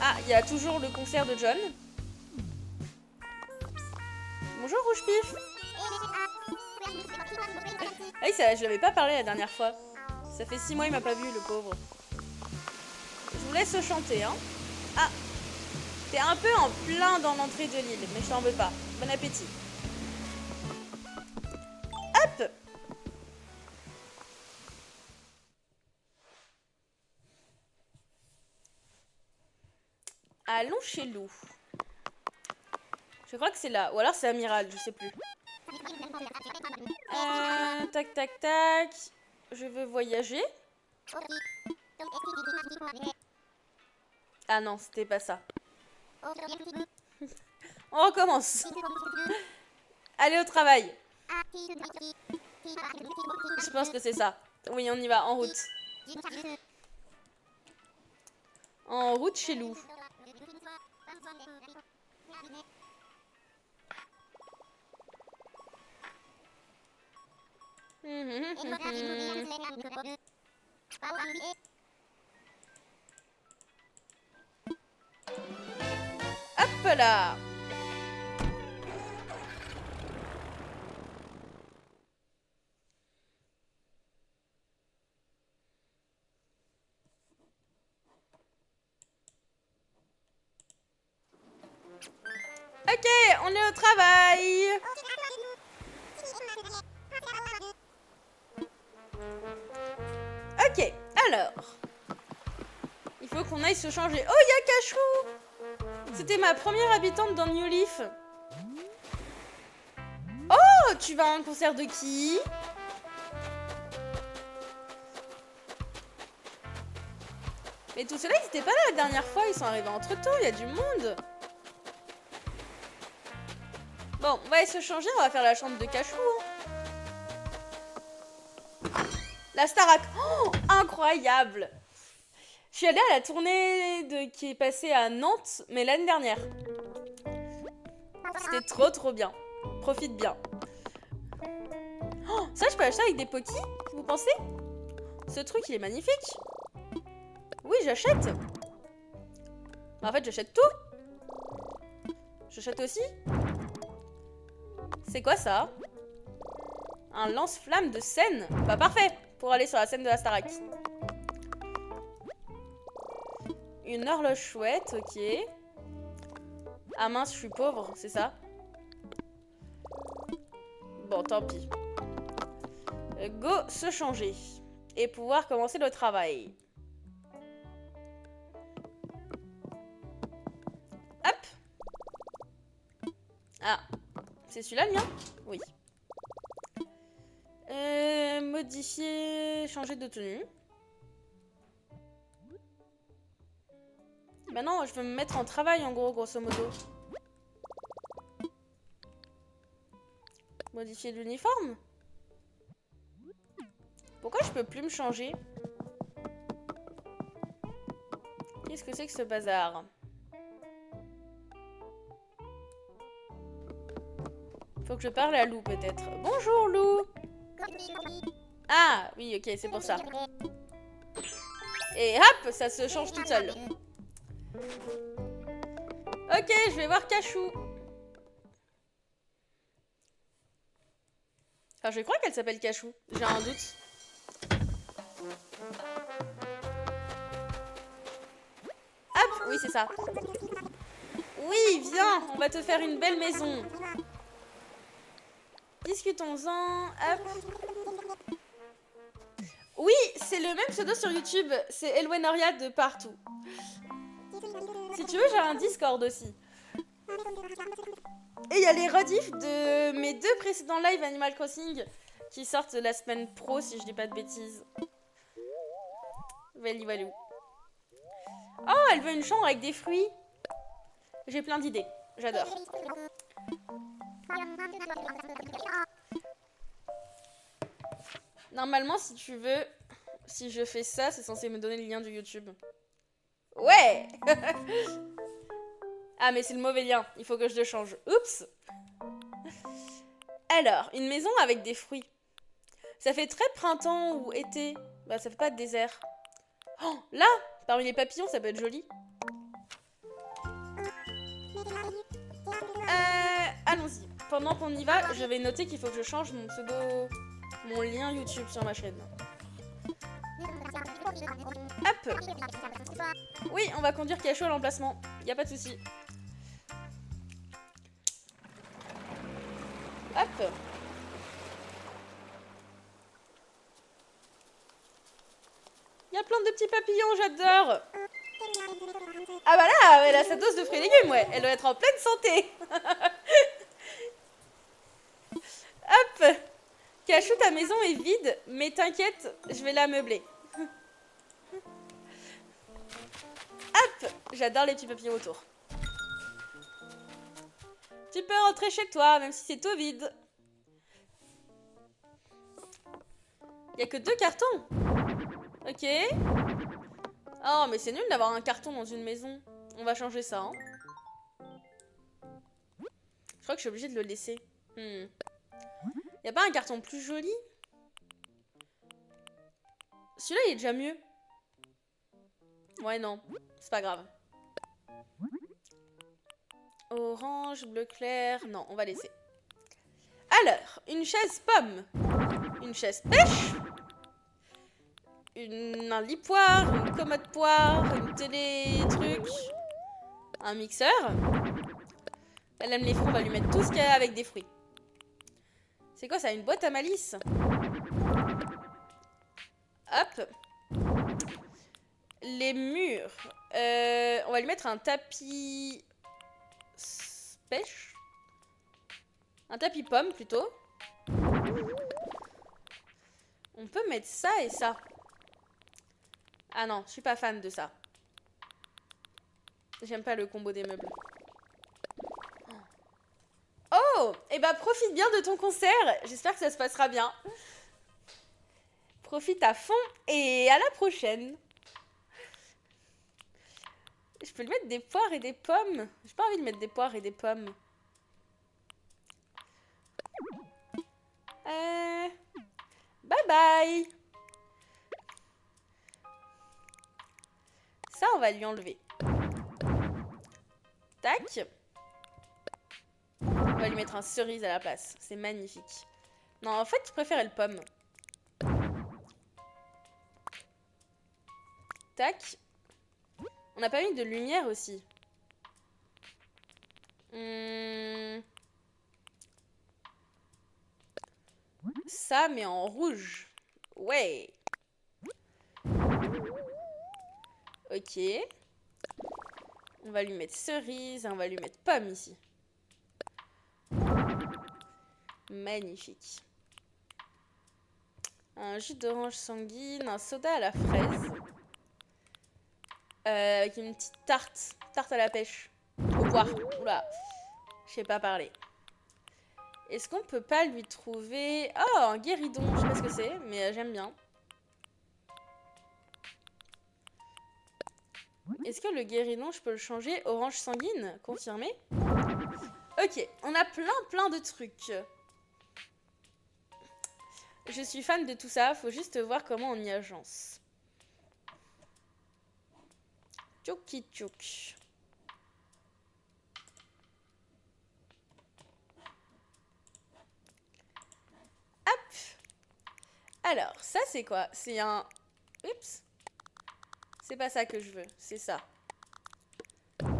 Ah, il y a toujours le concert de John. Bonjour Rouge Pif. Ah oui, ça, je l'avais pas parlé la dernière fois. Ça fait 6 mois il m'a pas vu, le pauvre. Je vous laisse chanter, hein. Ah, t'es un peu en plein dans l'entrée de l'île, mais je t'en veux pas. Bon appétit. Hop. Allons chez Lou. Je crois que c'est là. Ou alors c'est Amiral, je sais plus. Tac, tac, tac. Je veux voyager. Ah non, c'était pas ça. On recommence. Allez au travail. Je pense que c'est ça. Oui, on y va, en route. En route chez Lou. Hop là. Ok, on est au travail. Ok, alors. Il faut qu'on aille se changer. Oh, il y a Cachou. C'était ma première habitante dans New Leaf. Oh, tu vas à un concert de qui? Mais tout cela, ils n'étaient pas là la dernière fois. Ils sont arrivés entre temps, il y a du monde. Bon, on va aller se changer, on va faire la chambre de Cachou. Hein. La Starac. Oh, incroyable. Je suis allée à la tournée qui est passée à Nantes, mais l'année dernière. C'était trop bien. Profite bien. Oh, ça, je peux acheter avec des Poki, vous pensez? Ce truc, il est magnifique. Oui, j'achète. En fait, j'achète tout. J'achète aussi. C'est quoi ça? Un lance-flamme de scène. Bah parfait, pour aller sur la scène de la Starac. Une horloge chouette, ok. Ah mince, je suis pauvre, c'est ça? Bon, tant pis. Go se changer. Et pouvoir commencer le travail. Hop. Ah, c'est celui-là le mien? Oui. Modifier, changer de tenue. Bah non, je veux me mettre en travail en gros, grosso modo. Modifier l'uniforme? Pourquoi je peux plus me changer? Qu'est-ce que c'est que ce bazar? Faut que je parle à Lou peut-être. Bonjour Lou. Ah oui, ok, c'est pour ça. Et hop, ça se change tout seul. Ok, je vais voir Cachou. Enfin, je crois qu'elle s'appelle Cachou. J'ai un doute. Hop, oui, c'est ça. Oui, viens, on va te faire une belle maison. Discutons-en. Hop. Oui, c'est le même pseudo sur YouTube. C'est Elwenoria de partout. Si tu veux, j'ai un Discord aussi. Et il y a les rediffs de mes 2 précédents lives Animal Crossing qui sortent la semaine pro, si je dis pas de bêtises. Vali valou. Oh, elle veut une chambre avec des fruits. J'ai plein d'idées. J'adore. Normalement, si tu veux, si je fais ça, c'est censé me donner le lien du YouTube. Ouais. Ah, mais c'est le mauvais lien. Il faut que je le change. Oups. Alors, une maison avec des fruits. Ça fait très printemps ou été. Bah, ça fait pas de désert. Oh, là, parmi les papillons, ça peut être joli. Allons-y. Pendant qu'on y va, je vais noter qu'il faut que je change mon pseudo, mon lien YouTube sur ma chaîne. Hop. Oui, on va conduire Cachou à l'emplacement. Y a pas de souci. Hop. Il y a plein de petits papillons, j'adore. Ah bah là, elle a sa dose de fruits et légumes, ouais. Elle doit être en pleine santé. Hop. Cachou, ta maison est vide, mais t'inquiète, je vais la meubler. Hop. J'adore les petits papillons autour. Tu peux rentrer chez toi, même si c'est tout vide. Il y a que 2 cartons. Ok. Oh, mais c'est nul d'avoir un carton dans une maison. On va changer ça, hein. Je crois que je suis obligée de le laisser. Y a pas un carton plus joli? Celui-là, il est déjà mieux. Ouais, non. C'est pas grave. Orange, bleu clair... Non, on va laisser. Alors, une chaise pomme. Une chaise pêche. Un lit poire, une commode poire, une télé truc, un mixeur. Elle aime les fruits, on va lui mettre tout ce qu'il y a avec des fruits. C'est quoi ça, une boîte à malice? Hop. Les murs. On va lui mettre un tapis pêche. Un tapis pomme plutôt. On peut mettre ça et ça. Ah non, je suis pas fan de ça. J'aime pas le combo des meubles. Oh, et bah profite bien de ton concert. J'espère que ça se passera bien. Profite à fond et à la prochaine. Je peux lui mettre des poires et des pommes. J'ai pas envie de mettre des poires et des pommes. Bye bye. Ça, on va lui enlever. Tac. On va lui mettre un cerise à la place. C'est magnifique. Non, en fait, je préférais le pomme. Tac. On n'a pas mis de lumière aussi. Ça, mais en rouge. Ouais. Ok. On va lui mettre cerise et on va lui mettre pomme ici. Magnifique. Un jus d'orange sanguine, un soda à la fraise. Avec une petite tarte. Tarte à la pêche. Au poire. Oula. Je sais pas parler. Est-ce qu'on peut pas lui trouver... Oh, un guéridon. Je sais pas ce que c'est, mais j'aime bien. Est-ce que le guéridon, je peux le changer? Orange sanguine? Confirmé. Ok, on a plein de trucs. Je suis fan de tout ça, faut juste voir comment on y agence. Tchouki tchouk. Hop. Alors, ça c'est quoi? C'est un... Oups. C'est pas ça que je veux, c'est ça.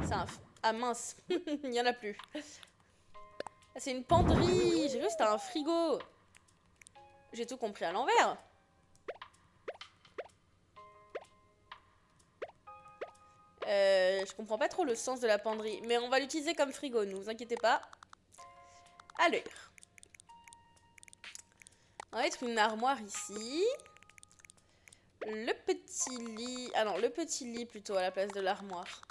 C'est un... Ah mince, il y en a plus. Ah, c'est une penderie. J'ai vu c'était un frigo. J'ai tout compris à l'envers. Je comprends pas trop le sens de la penderie. Mais on va l'utiliser comme frigo, ne vous inquiétez pas. Alors. On va mettre une armoire ici. Le petit lit... Ah non, le petit lit plutôt à la place de l'armoire.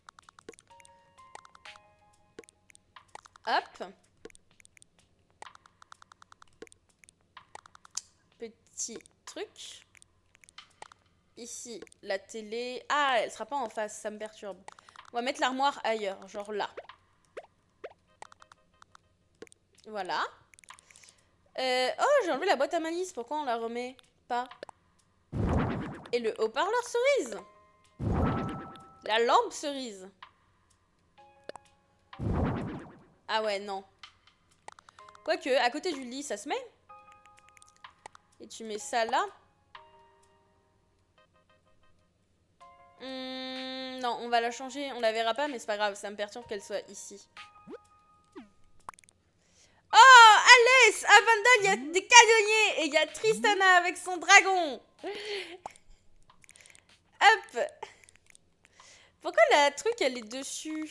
Hop. Petit truc. Ici, la télé... Ah, elle sera pas en face, ça me perturbe. On va mettre l'armoire ailleurs, genre là. Voilà. Oh, j'ai enlevé la boîte à malice. Pourquoi on la remet pas? Et le haut-parleur cerise. La lampe cerise. Ah ouais, non. Quoique, à côté du lit, ça se met. Et tu mets ça là. Non, on va la changer. On la verra pas, mais c'est pas grave. Ça me perturbe qu'elle soit ici. Oh, Alès, à Vandal, il y a des canonniers. Et il y a Tristana avec son dragon. Hop. Pourquoi la truc, elle est dessus?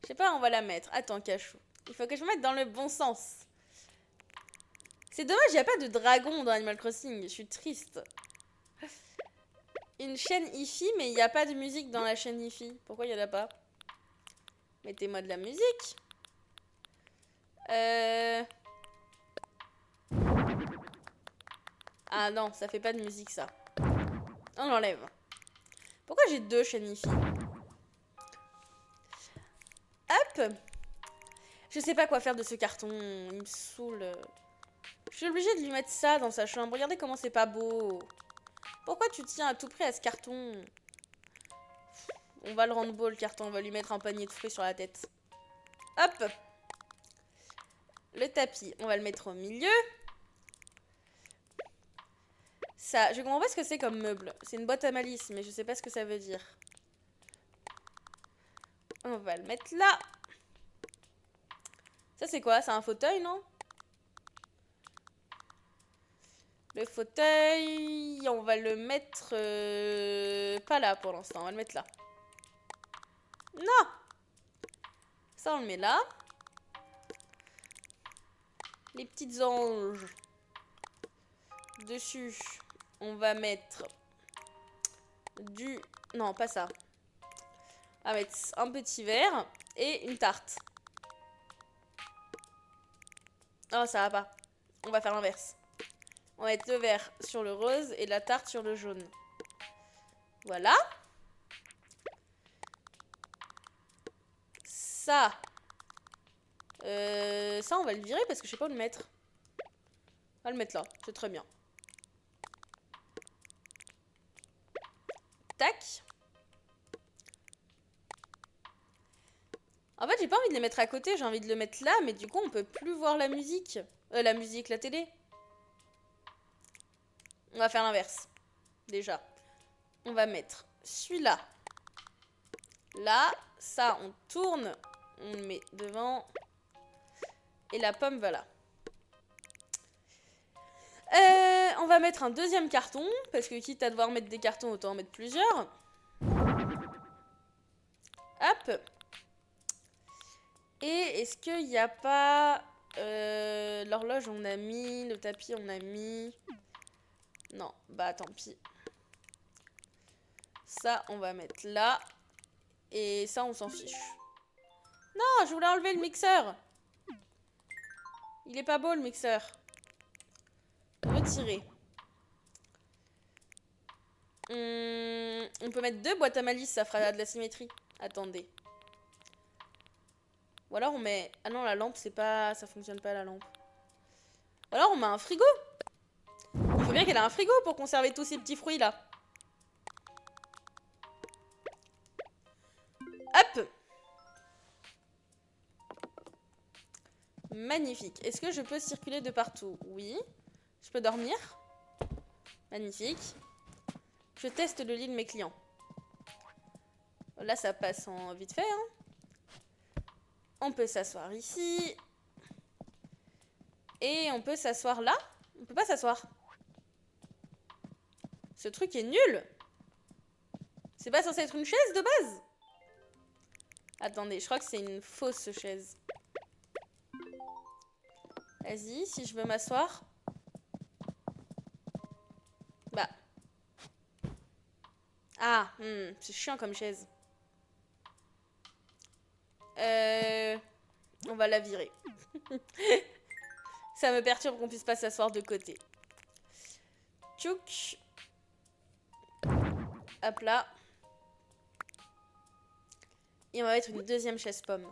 Je sais pas, on va la mettre. Attends, Cachou. Il faut que je me mette dans le bon sens. C'est dommage, il n'y a pas de dragon dans Animal Crossing. Je suis triste. Une chaîne hi-fi, mais il n'y a pas de musique dans la chaîne hi-fi. Pourquoi il n'y en a pas? Mettez-moi de la musique. Ah non, ça fait pas de musique, ça. On l'enlève. Pourquoi j'ai deux chaînes hi-fi? Hop. Je sais pas quoi faire de ce carton. Il me saoule. Je suis obligée de lui mettre ça dans sa chambre. Regardez comment c'est pas beau. Pourquoi tu tiens à tout prix à ce carton? On va le rendre beau, le carton. On va lui mettre un panier de fruits sur la tête. Hop. Le tapis, on va le mettre au milieu. Ça, je comprends pas ce que c'est comme meuble. C'est une boîte à malice, mais je sais pas ce que ça veut dire. On va le mettre là. Ça, c'est quoi? C'est un fauteuil, non? Le fauteuil, on va le mettre... pas là pour l'instant, on va le mettre là. Non! Ça, on le met là. Les petites anges. Dessus, on va mettre du... Non, pas ça. On va mettre un petit verre et une tarte. Oh, ça va pas. On va faire l'inverse. On On va mettre le vert sur le rose et la tarte sur le jaune. Voilà. Ça. Ça, on va le virer parce que je sais pas où le mettre. On va le mettre là. C'est très bien. Tac. En fait, j'ai pas envie de les mettre à côté. J'ai envie de le mettre là. Mais du coup, on peut plus voir la musique. La télé. On va faire l'inverse. Déjà. On va mettre celui-là. Là. Ça, on tourne. On le met devant. Et la pomme va là. On va mettre un deuxième carton. Parce que quitte à devoir mettre des cartons, autant en mettre plusieurs. Hop. Et est-ce qu'il n'y a pas... l'horloge, on a mis. Le tapis, on a mis. Non, bah tant pis. Ça, on va mettre là. Et ça, on s'en fiche. Non, je voulais enlever le mixeur. Il est pas beau, le mixeur. Retirer. On peut mettre 2 boîtes à malice, ça fera de la symétrie. Attendez. Ou alors on met... Ah non, la lampe, c'est pas... Ça fonctionne pas, la lampe. Ou alors on met un frigo. Il faut bien qu'elle ait un frigo pour conserver tous ces petits fruits, là. Hop. Magnifique. Est-ce que je peux circuler de partout? Oui. Je peux dormir. Magnifique. Je teste le lit de mes clients. Là, ça passe en vite fait. Hein. On peut s'asseoir ici. Et on peut s'asseoir là. On peut pas s'asseoir. Ce truc est nul. C'est pas censé être une chaise de base? Attendez, je crois que c'est une fausse chaise. Vas-y, si je veux m'asseoir. Bah. Ah, c'est chiant comme chaise. On va la virer. Ça me perturbe qu'on puisse pas s'asseoir de côté. Tchouk. Hop là. Et on va mettre une deuxième chaise pomme.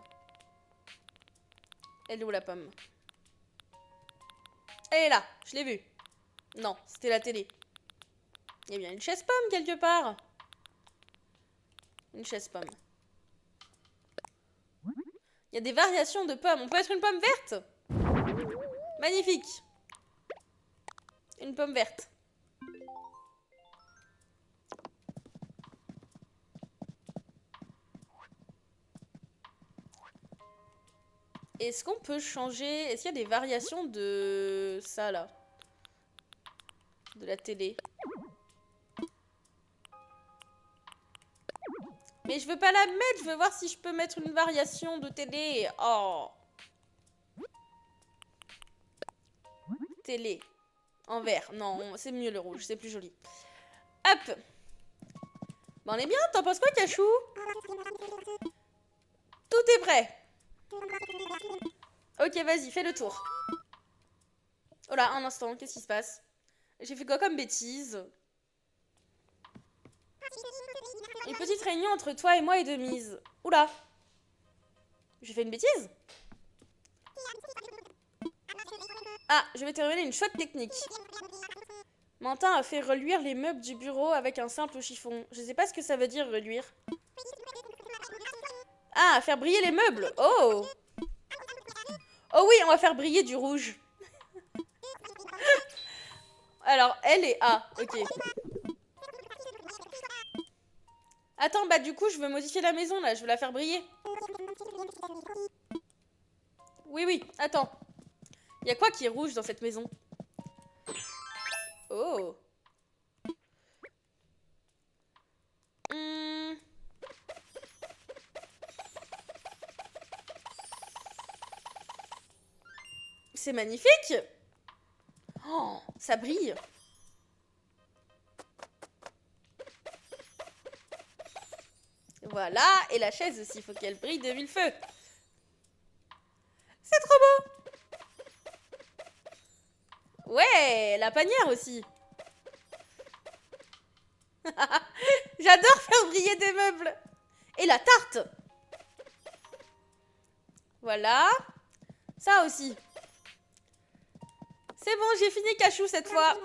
Elle est où la pomme? Elle est là, je l'ai vue. Non, c'était la télé. Il y a bien une chaise pomme quelque part. Une chaise pomme. Il y a des variations de pommes. On peut être une pomme verte? Magnifique. Une pomme verte. Est-ce qu'on peut changer... Est-ce qu'il y a des variations de ça, là? De la télé. Mais je veux pas la mettre, je veux voir si je peux mettre une variation de télé. Oh. Télé. En vert. Non, c'est mieux le rouge, c'est plus joli. Hop. Bon, on est bien, t'en penses quoi, Cachou? Tout est prêt. Ok, vas-y, fais le tour. Oh là, un instant, qu'est-ce qui se passe? J'ai fait quoi comme bêtise? Une petite réunion entre toi et moi est de mise. Oula. J'ai fait une bêtise? Ah, je vais te révéler une chouette technique. Mantin a fait reluire les meubles du bureau avec un simple chiffon. Je sais pas ce que ça veut dire, reluire. Ah, faire briller les meubles. Oh. Oh oui, on va faire briller du rouge. Alors, L et A. Ok. Attends, bah du coup, je veux modifier la maison, là. Je veux la faire briller. Oui, oui, attends. Il y a quoi qui est rouge dans cette maison? Oh. C'est magnifique. Oh, ça brille. Voilà, et la chaise aussi, il faut qu'elle brille de mille feux. C'est trop beau. Ouais, la panière aussi. J'adore faire briller des meubles. Et la tarte. Voilà. Ça aussi. C'est bon, j'ai fini Cachou cette fois.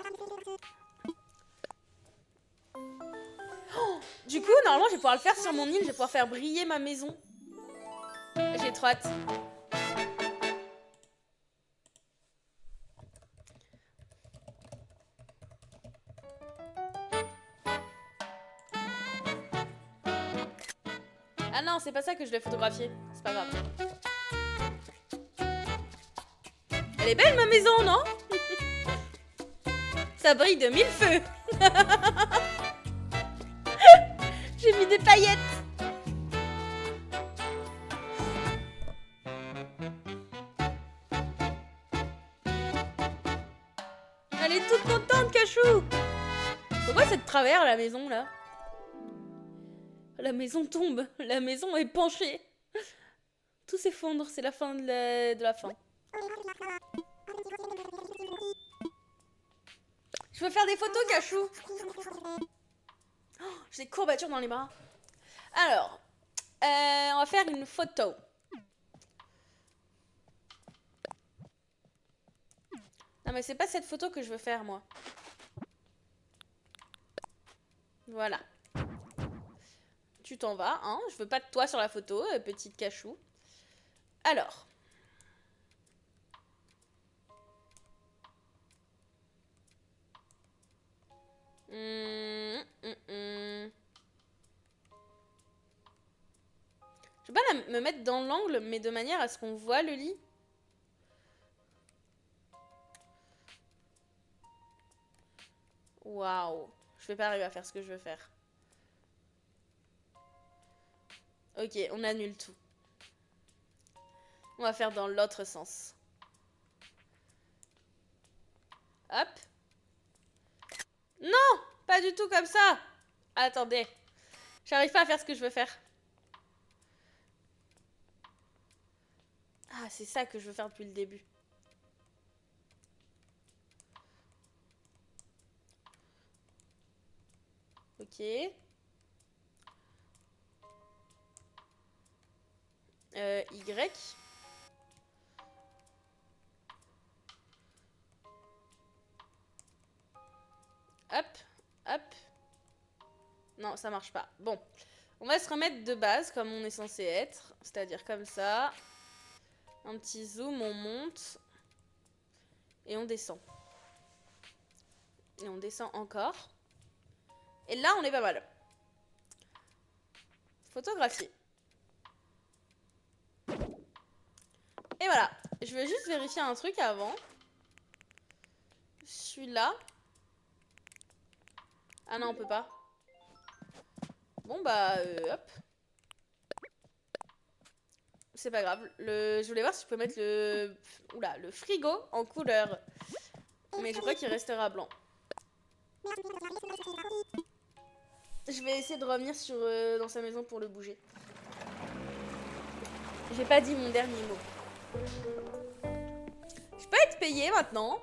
Oh, du coup, normalement, je vais pouvoir le faire sur mon île. Je vais pouvoir faire briller ma maison. J'ai trop hâte. Ah non, c'est pas ça que je vais photographier. C'est pas grave. Elle est belle ma maison, non? Ça brille de mille feux. J'ai mis des paillettes. Elle est toute contente, Cachou. Pourquoi c'est de travers la maison là? La maison tombe. La maison est penchée. Tout s'effondre. C'est la fin de la fin. Je veux faire des photos, Cachou. Oh, j'ai des courbatures dans les bras. Alors, on va faire une photo. Non, mais c'est pas cette photo que je veux faire, moi. Voilà. Tu t'en vas, hein. Je veux pas de toi sur la photo, petite Cachou. Alors. Je vais pas me mettre dans l'angle, mais de manière à ce qu'on voit le lit. Waouh. Je vais pas arriver à faire ce que je veux faire. Ok, on annule tout. On va faire dans l'autre sens. Hop. Non, pas du tout comme ça. Attendez. J'arrive pas à faire ce que je veux faire. Ah, c'est ça que je veux faire depuis le début. Ok. Y. Hop, hop. Non, ça marche pas. Bon, on va se remettre de base comme on est censé être. C'est-à-dire comme ça. Un petit zoom, on monte. Et on descend. Et on descend encore. Et là, on est pas mal. Photographier. Et voilà. Je vais juste vérifier un truc avant. Celui-là. Ah non, on peut pas. Bon, bah, hop. C'est pas grave. Je voulais voir si je peux mettre le frigo en couleur. Mais je crois qu'il restera blanc. Je vais essayer de revenir dans sa maison pour le bouger. J'ai pas dit mon dernier mot. Je peux être payée maintenant.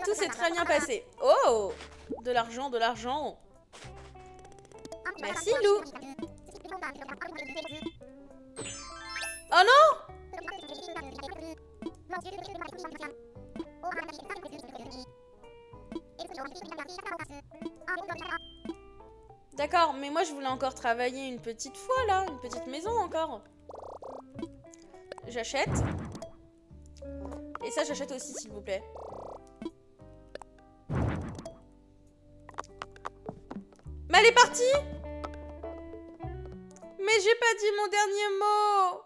Tout s'est très bien passé. Oh! De l'argent, de l'argent. Merci, Lou. Oh non! D'accord, mais moi je voulais encore travailler une petite fois là, une petite maison encore. J'achète. Et ça j'achète aussi s'il vous plaît. Mais elle est partie! Mais j'ai pas dit mon dernier mot!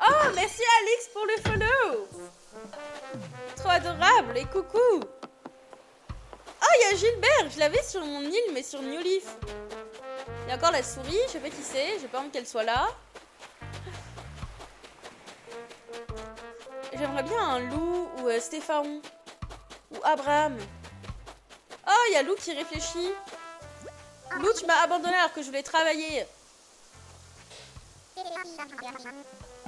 Oh, merci Alix pour le follow! Trop adorable et coucou! Oh, il y a Gilbert! Je l'avais sur mon île, mais sur New Leaf. Il y a encore la souris, je sais pas qui c'est, j'ai pas envie qu'elle soit là. J'aimerais bien un Lou ou Stéphane. Ou Abraham. Oh, il y a Lou qui réfléchit. Lou, tu m'as abandonné alors que je voulais travailler.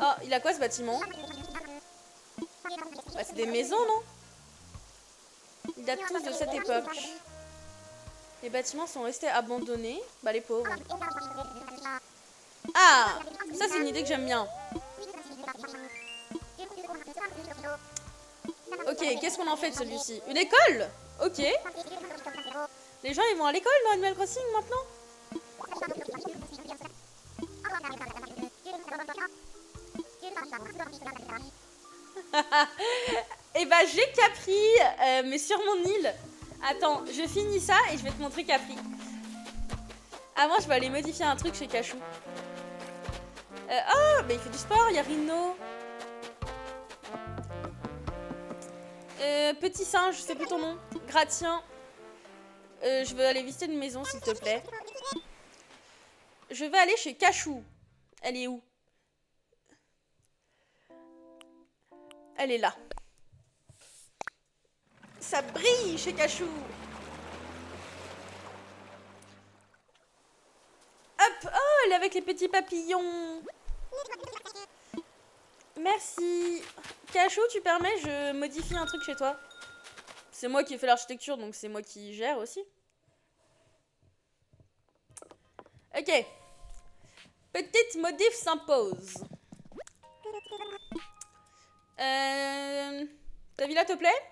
Oh, il a quoi ce bâtiment? Bah, c'est des maisons, non? Il date tous de cette époque. Les bâtiments sont restés abandonnés. Bah, les pauvres. Ah! Ça, c'est une idée que j'aime bien. Ok, qu'est-ce qu'on en fait de celui-ci? Une école? Ok. Les gens, ils vont à l'école dans Animal Crossing maintenant? Et bah, j'ai Capri, mais sur mon île. Attends, je finis ça et je vais te montrer Capri. Avant, je vais aller modifier un truc chez Cachou. Oh, bah il fait du sport, il y a Rhino. Petit singe, je sais plus ton nom. Gratien. Je veux aller visiter une maison, s'il te plaît. Je vais aller chez Cachou. Elle est où? Elle est là. Ça brille chez Cachou. Hop. Oh, elle est avec les petits papillons. Merci. Cachou, tu permets, je modifie un truc chez toi. C'est moi qui ai fait l'architecture, donc c'est moi qui gère aussi. Ok. Petite modif s'impose. Ta villa te plaît?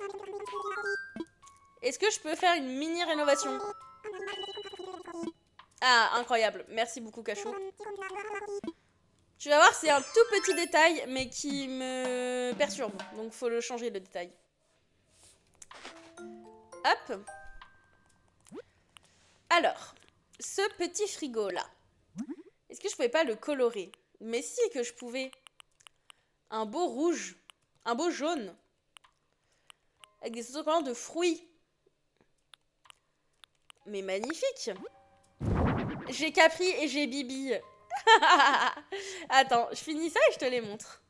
Est-ce que je peux faire une mini rénovation? Ah, incroyable. Merci beaucoup, Cachou. Tu vas voir, c'est un tout petit détail, mais qui me perturbe. Donc, faut le changer, le détail. Hop. Alors, ce petit frigo-là. Est-ce que je pouvais pas le colorer? Mais si que je pouvais. Un beau rouge. Un beau jaune. Avec des autocollants de fruits. Mais magnifique. J'ai Capri et j'ai Bibi. Attends, je finis ça et je te les montre.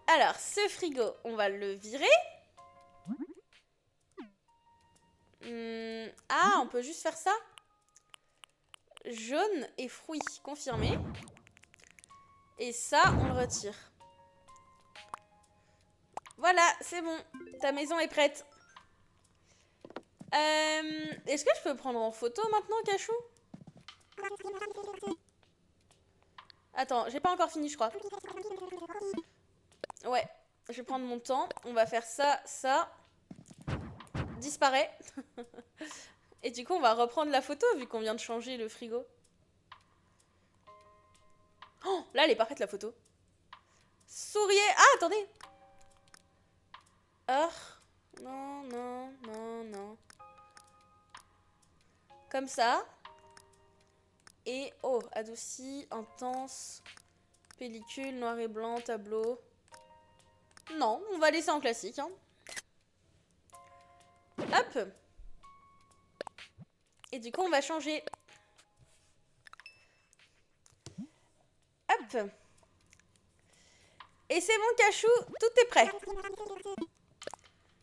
Alors, ce frigo, on va le virer. Ah, on peut juste faire ça. Jaune et fruits, confirmé. Et ça, on le retire. Voilà, c'est bon. Ta maison est prête. Est-ce que je peux prendre en photo maintenant, Cachou? Attends, j'ai pas encore fini, je crois. Ouais, je vais prendre mon temps. On va faire ça, ça. Disparaît. Et du coup, on va reprendre la photo vu qu'on vient de changer le frigo. Oh, là, elle est parfaite, la photo. Souriez. Ah, attendez. Oh, non, non, non, non. Comme ça. Et, oh, adouci, intense, pellicule, noir et blanc, tableau. Non, on va laisser en classique. Hein. Hop. Et du coup, on va changer. Hop. Et c'est bon, Cachou, tout est prêt.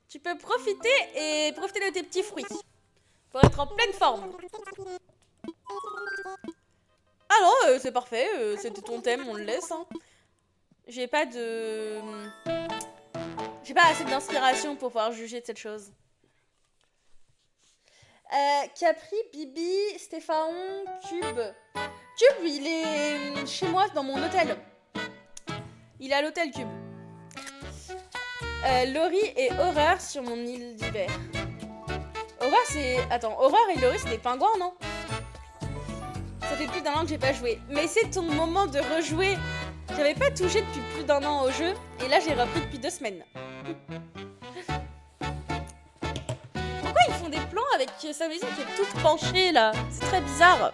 Tu peux profiter de tes petits fruits. Pour être en pleine forme. Ah non, c'est parfait. C'était ton thème, on le laisse. Hein. J'ai pas assez d'inspiration pour pouvoir juger de cette chose. Capri, Bibi, Stéphane, Cube. Cube, il est chez moi dans mon hôtel. Il est à l'hôtel Cube. Laurie et Horreur sur mon île d'hiver. Horreur, c'est... Attends, Horreur et Laurie, c'est des pingouins, non? Ça fait plus d'un an que j'ai pas joué. Mais c'est ton moment de rejouer. J'avais pas touché depuis plus d'un an au jeu. Et là, j'ai repris depuis 2 semaines. Pourquoi ils font des plans avec sa maison qui est toute penchée, là? C'est très bizarre.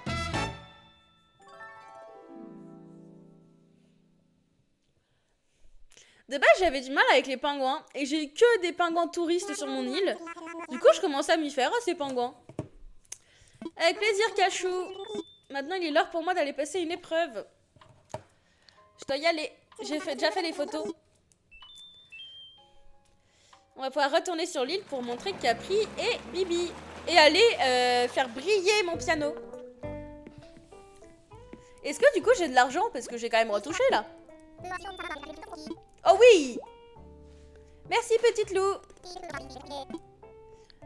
De base, j'avais du mal avec les pingouins. Et j'ai que des pingouins touristes sur mon île. Du coup, je commence à m'y faire à ces pingouins. Avec plaisir, Cachou. Maintenant, il est l'heure pour moi d'aller passer une épreuve. Je dois y aller. J'ai déjà fait les photos. On va pouvoir retourner sur l'île pour montrer Capri et Bibi. Et aller faire briller mon piano. Est-ce que du coup, j'ai de l'argent? Parce que j'ai quand même retouché, là. Oh oui! Merci, petite loup.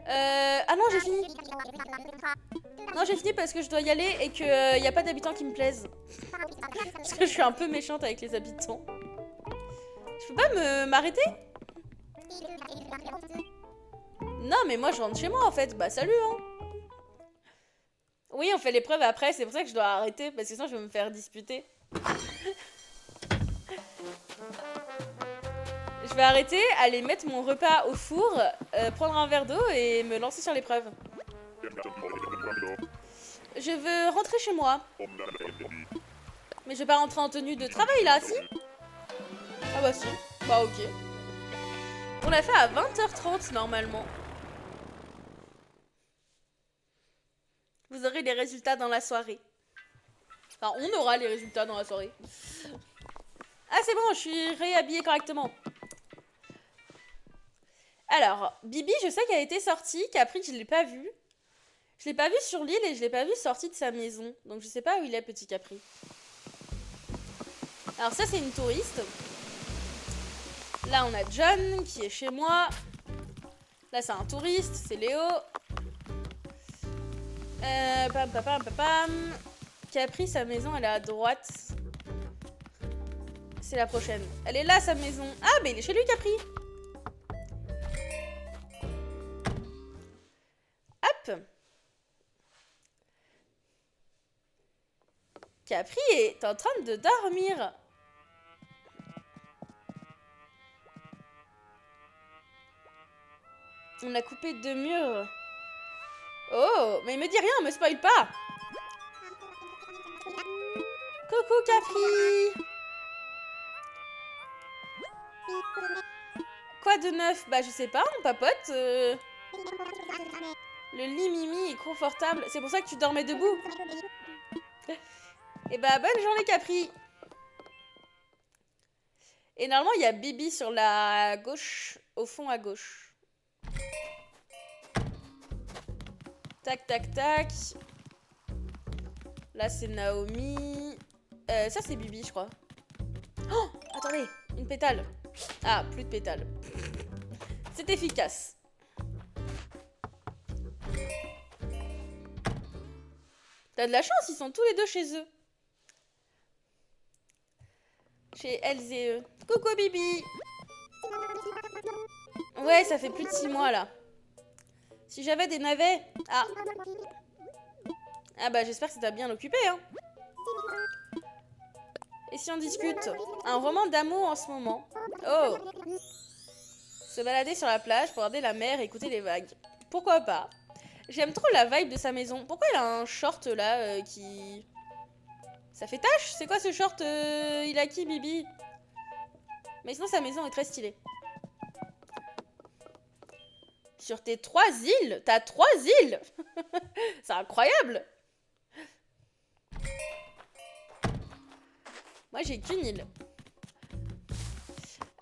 Ah non, j'ai fini. Non, j'ai fini parce que je dois y aller et qu'il n'y a pas d'habitants qui me plaisent. Parce que je suis un peu méchante avec les habitants. Je peux pas m'arrêter? Non, mais moi, je rentre chez moi, en fait. Bah, salut, hein. Oui, on fait l'épreuve après. C'est pour ça que je dois arrêter. Parce que sinon, je vais me faire disputer. Je vais arrêter, aller mettre mon repas au four, prendre un verre d'eau et me lancer sur l'épreuve. Je veux rentrer chez moi. Mais je vais pas rentrer en tenue de travail là, si? Ah bah si. Bah ok. On l'a fait à 20h30 normalement. Vous aurez les résultats dans la soirée. Enfin, on aura les résultats dans la soirée. Ah c'est bon, je suis réhabillée correctement. Alors, Bibi, je sais qu'elle a été sortie, Capri, je l'ai pas vue. Je l'ai pas vue sur l'île et je l'ai pas vue sortie de sa maison. Donc je sais pas où il est, petit Capri. Alors ça, c'est une touriste. Là, on a John qui est chez moi. Là, c'est un touriste, c'est Léo. Pam, pam, pam, pam, pam. Capri, sa maison, elle est à droite. C'est la prochaine. Elle est là, sa maison. Ah, mais il est chez lui, Capri. Hop. Capri est en train de dormir. On a coupé 2 murs. Oh, mais il me dit rien, me spoil pas. Coucou Capri. Quoi de neuf? Bah je sais pas, on papote. Le lit Mimi est confortable. C'est pour ça que tu dormais debout. Et bah bonne journée Capri. Et normalement il y a Bibi sur la gauche, au fond à gauche. Tac tac tac. Là c'est Naomi. Ça c'est Bibi je crois. Oh, attendez, une pétale. Ah, plus de pétales. C'est efficace. T'as de la chance, ils sont tous les deux chez eux. Chez elles et eux. Coucou Bibi. Ouais, ça fait plus de 6 mois là. Si j'avais des navets... Ah. Ah bah j'espère que ça t'a bien occupé hein. Et si on discute? Un roman d'amour en ce moment. Oh. Se balader sur la plage pour regarder la mer et écouter les vagues. Pourquoi pas? J'aime trop la vibe de sa maison. Pourquoi il a un short là qui... Ça fait tache? C'est quoi ce short il a qui Bibi? Mais sinon sa maison est très stylée. Sur tes 3 îles? T'as 3 îles? C'est incroyable. Moi j'ai qu'une île.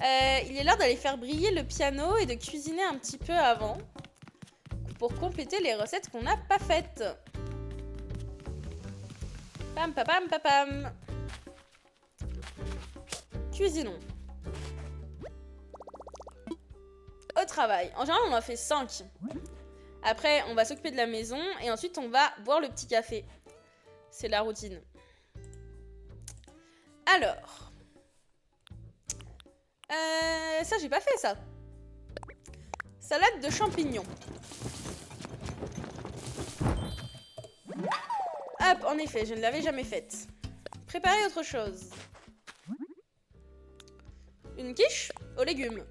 Il est l'heure d'aller faire briller le piano et de cuisiner un petit peu avant. Pour compléter les recettes qu'on n'a pas faites. Pam pam pam pam pam. Cuisinons. Au travail. En général on en fait 5. Après on va s'occuper de la maison et ensuite on va boire le petit café. C'est la routine. Alors. Ça j'ai pas fait ça. Salade de champignons. Hop, en effet, je ne l'avais jamais faite. Préparer autre chose. Une quiche aux légumes.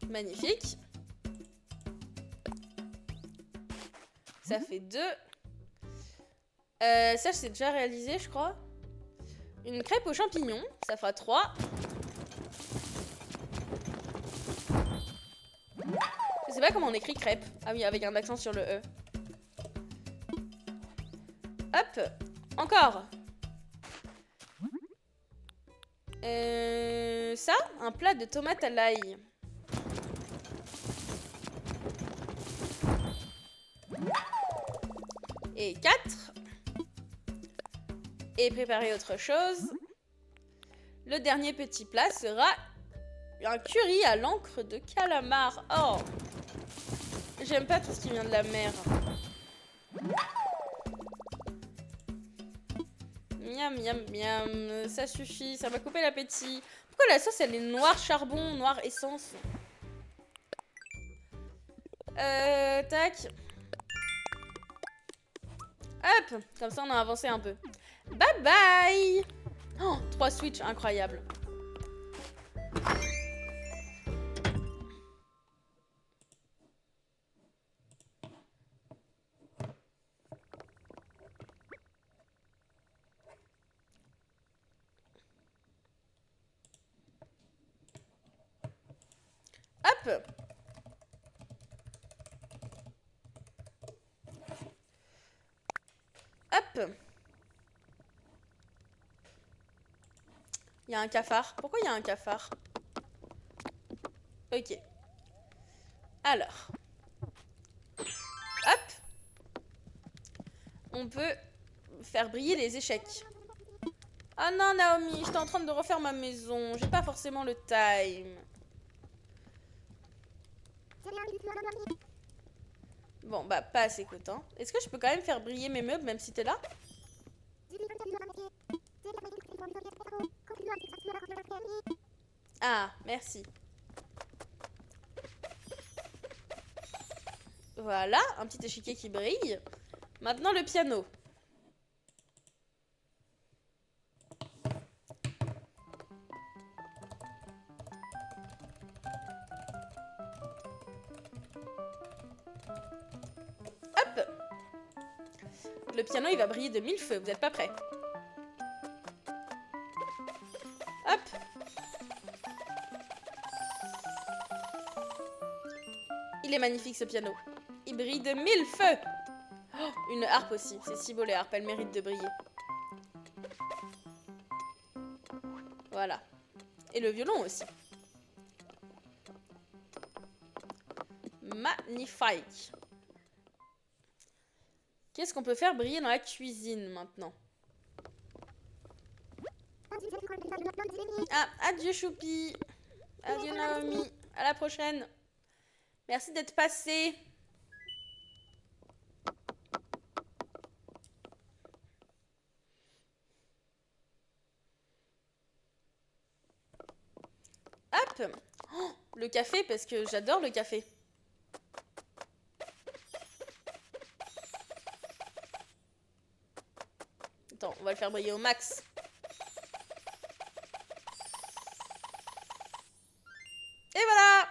Magnifique. Ça fait 2. Ça, c'est déjà réalisé, je crois. Une crêpe aux champignons. Ça fera 3. Je sais pas comment on écrit crêpe. Ah oui, avec un accent sur le E. Hop. Encore. Ça, un plat de tomates à l'ail. 4. Et préparer autre chose. Le dernier petit plat sera un curry à l'encre de calamar. Oh, j'aime pas tout ce qui vient de la mer. Miam, miam, miam. Ça suffit, ça m'a coupé l'appétit. Pourquoi la sauce, elle est noire charbon, noire essence? Tac. Hop, comme ça on a avancé un peu. Bye bye. Oh, 3 switches, incroyable. Hop. Hop. Il y a un cafard. Pourquoi il y a un cafard? Ok. Alors. Hop. On peut faire briller les échecs. Ah non, Naomi, j'étais en train de refaire ma maison. J'ai pas forcément le time. Bon, bah, pas assez coûtant. Est-ce que je peux quand même faire briller mes meubles, même si t'es là? Ah, merci. Voilà, un petit échiquier qui brille. Maintenant, le piano. Hop! Le piano, il va briller de 1000 feux. Vous n'êtes pas prêts? Hop! Il est magnifique, ce piano. Il brille de 1000 feux. Oh, une harpe aussi. C'est si beau, les harpes. Elles méritent de briller. Voilà. Et le violon aussi. Magnifique. Qu'est-ce qu'on peut faire briller dans la cuisine maintenant? Ah, adieu Choupi. Adieu Naomi. À la prochaine. Merci d'être passé. Hop. Oh, le café, parce que j'adore le café. Attends, on va le faire briller au max. Et voilà.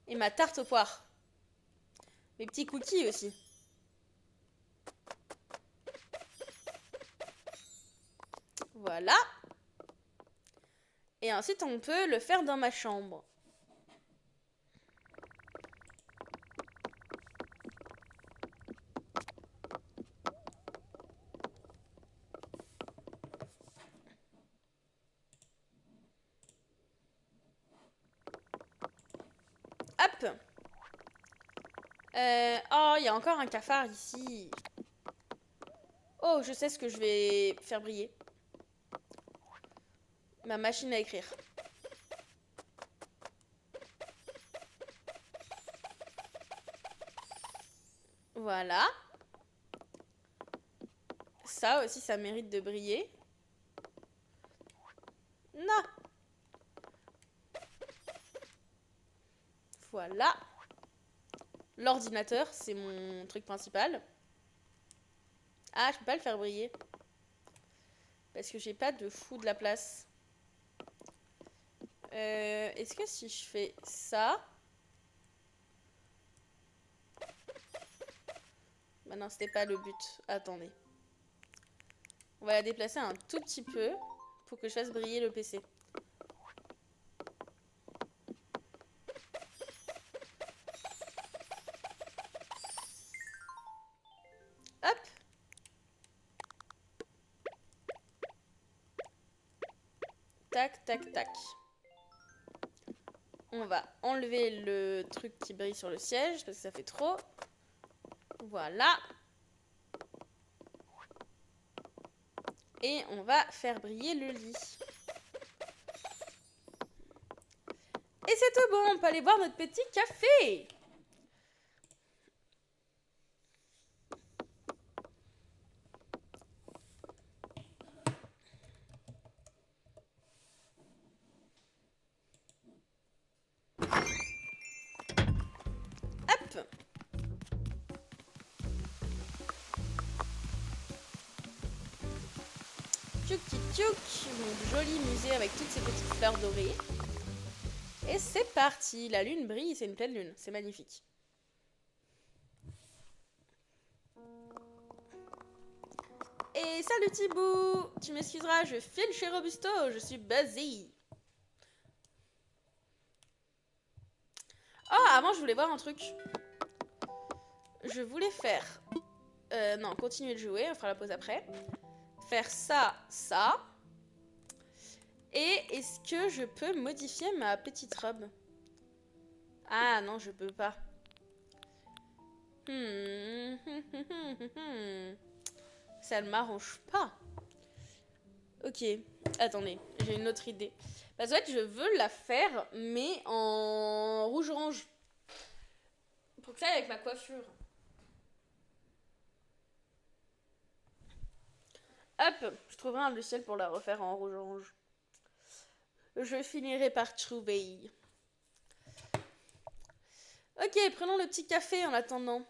Et ma tarte aux poires. Mes petits cookies aussi. Voilà. Et ensuite, on peut le faire dans ma chambre. Hop. Oh, il y a encore un cafard ici. Oh, je sais ce que je vais faire briller. Ma machine à écrire. Voilà. Ça aussi, ça mérite de briller. Non. Voilà. L'ordinateur, c'est mon truc principal. Ah, je peux pas le faire briller. Parce que j'ai pas de fou de la place. Est-ce que si je fais ça... Bah non, c'était pas le but. Attendez. On va la déplacer un tout petit peu pour que je fasse briller le PC. Hop. Tac, tac, tac. On va enlever le truc qui brille sur le siège parce que ça fait trop. Voilà. Et on va faire briller le lit. Et c'est tout bon, on peut aller boire notre petit café. Hop. Tchouk tchouk. Donc joli musée avec toutes ces petites fleurs dorées. Et c'est parti, la lune brille, c'est une pleine lune, c'est magnifique. Et salut Thibaut, tu m'excuseras, je file chez Robusto, je suis buzzée. Oh, avant je voulais voir un truc. Je voulais faire... non, continuer de jouer, on fera la pause après. Faire ça, ça. Et est-ce que je peux modifier ma petite robe? Ah non, je peux pas. Ça ne m'arrange pas. Ok, attendez, j'ai une autre idée. Parce qu'en fait, je veux la faire, mais en rouge-orange. Pour que ça aille avec ma coiffure. Hop, je trouverai un logiciel pour la refaire en rouge-orange. Je finirai par trouver. Ok, prenons le petit café en attendant.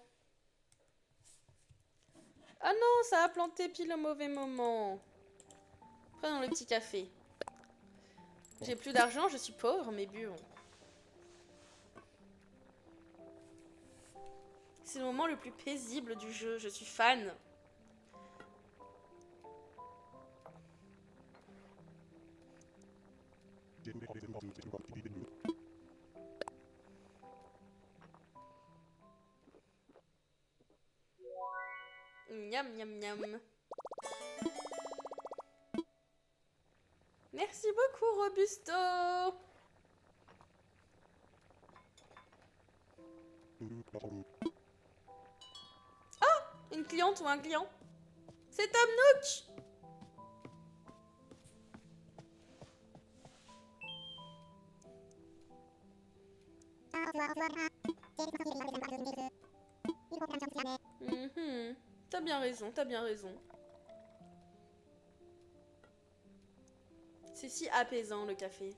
Ah non, ça a planté pile au mauvais moment. Prenons le petit café. J'ai plus d'argent, je suis pauvre, mais buvons. C'est le moment le plus paisible du jeu, je suis fan. Miam, miam, miam. Merci beaucoup, Robusto. Oh, une cliente ou un client? C'est Tom Nook. T'as bien raison, t'as bien raison. C'est si apaisant le café.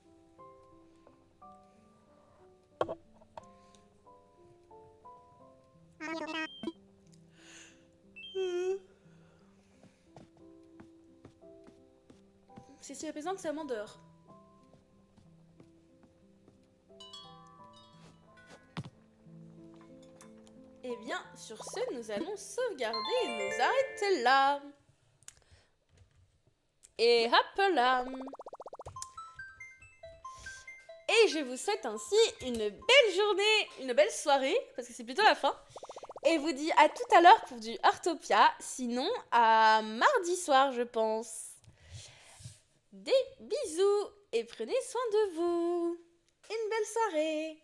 C'est si apaisant que ça m'endort. Eh bien, sur ce, nous allons sauvegarder et nous arrêter là. Et hop là. Et je vous souhaite ainsi une belle journée, une belle soirée, parce que c'est plutôt la fin. Et vous dis à tout à l'heure pour du Heartopia, sinon à mardi soir, je pense. Des bisous et prenez soin de vous. Une belle soirée.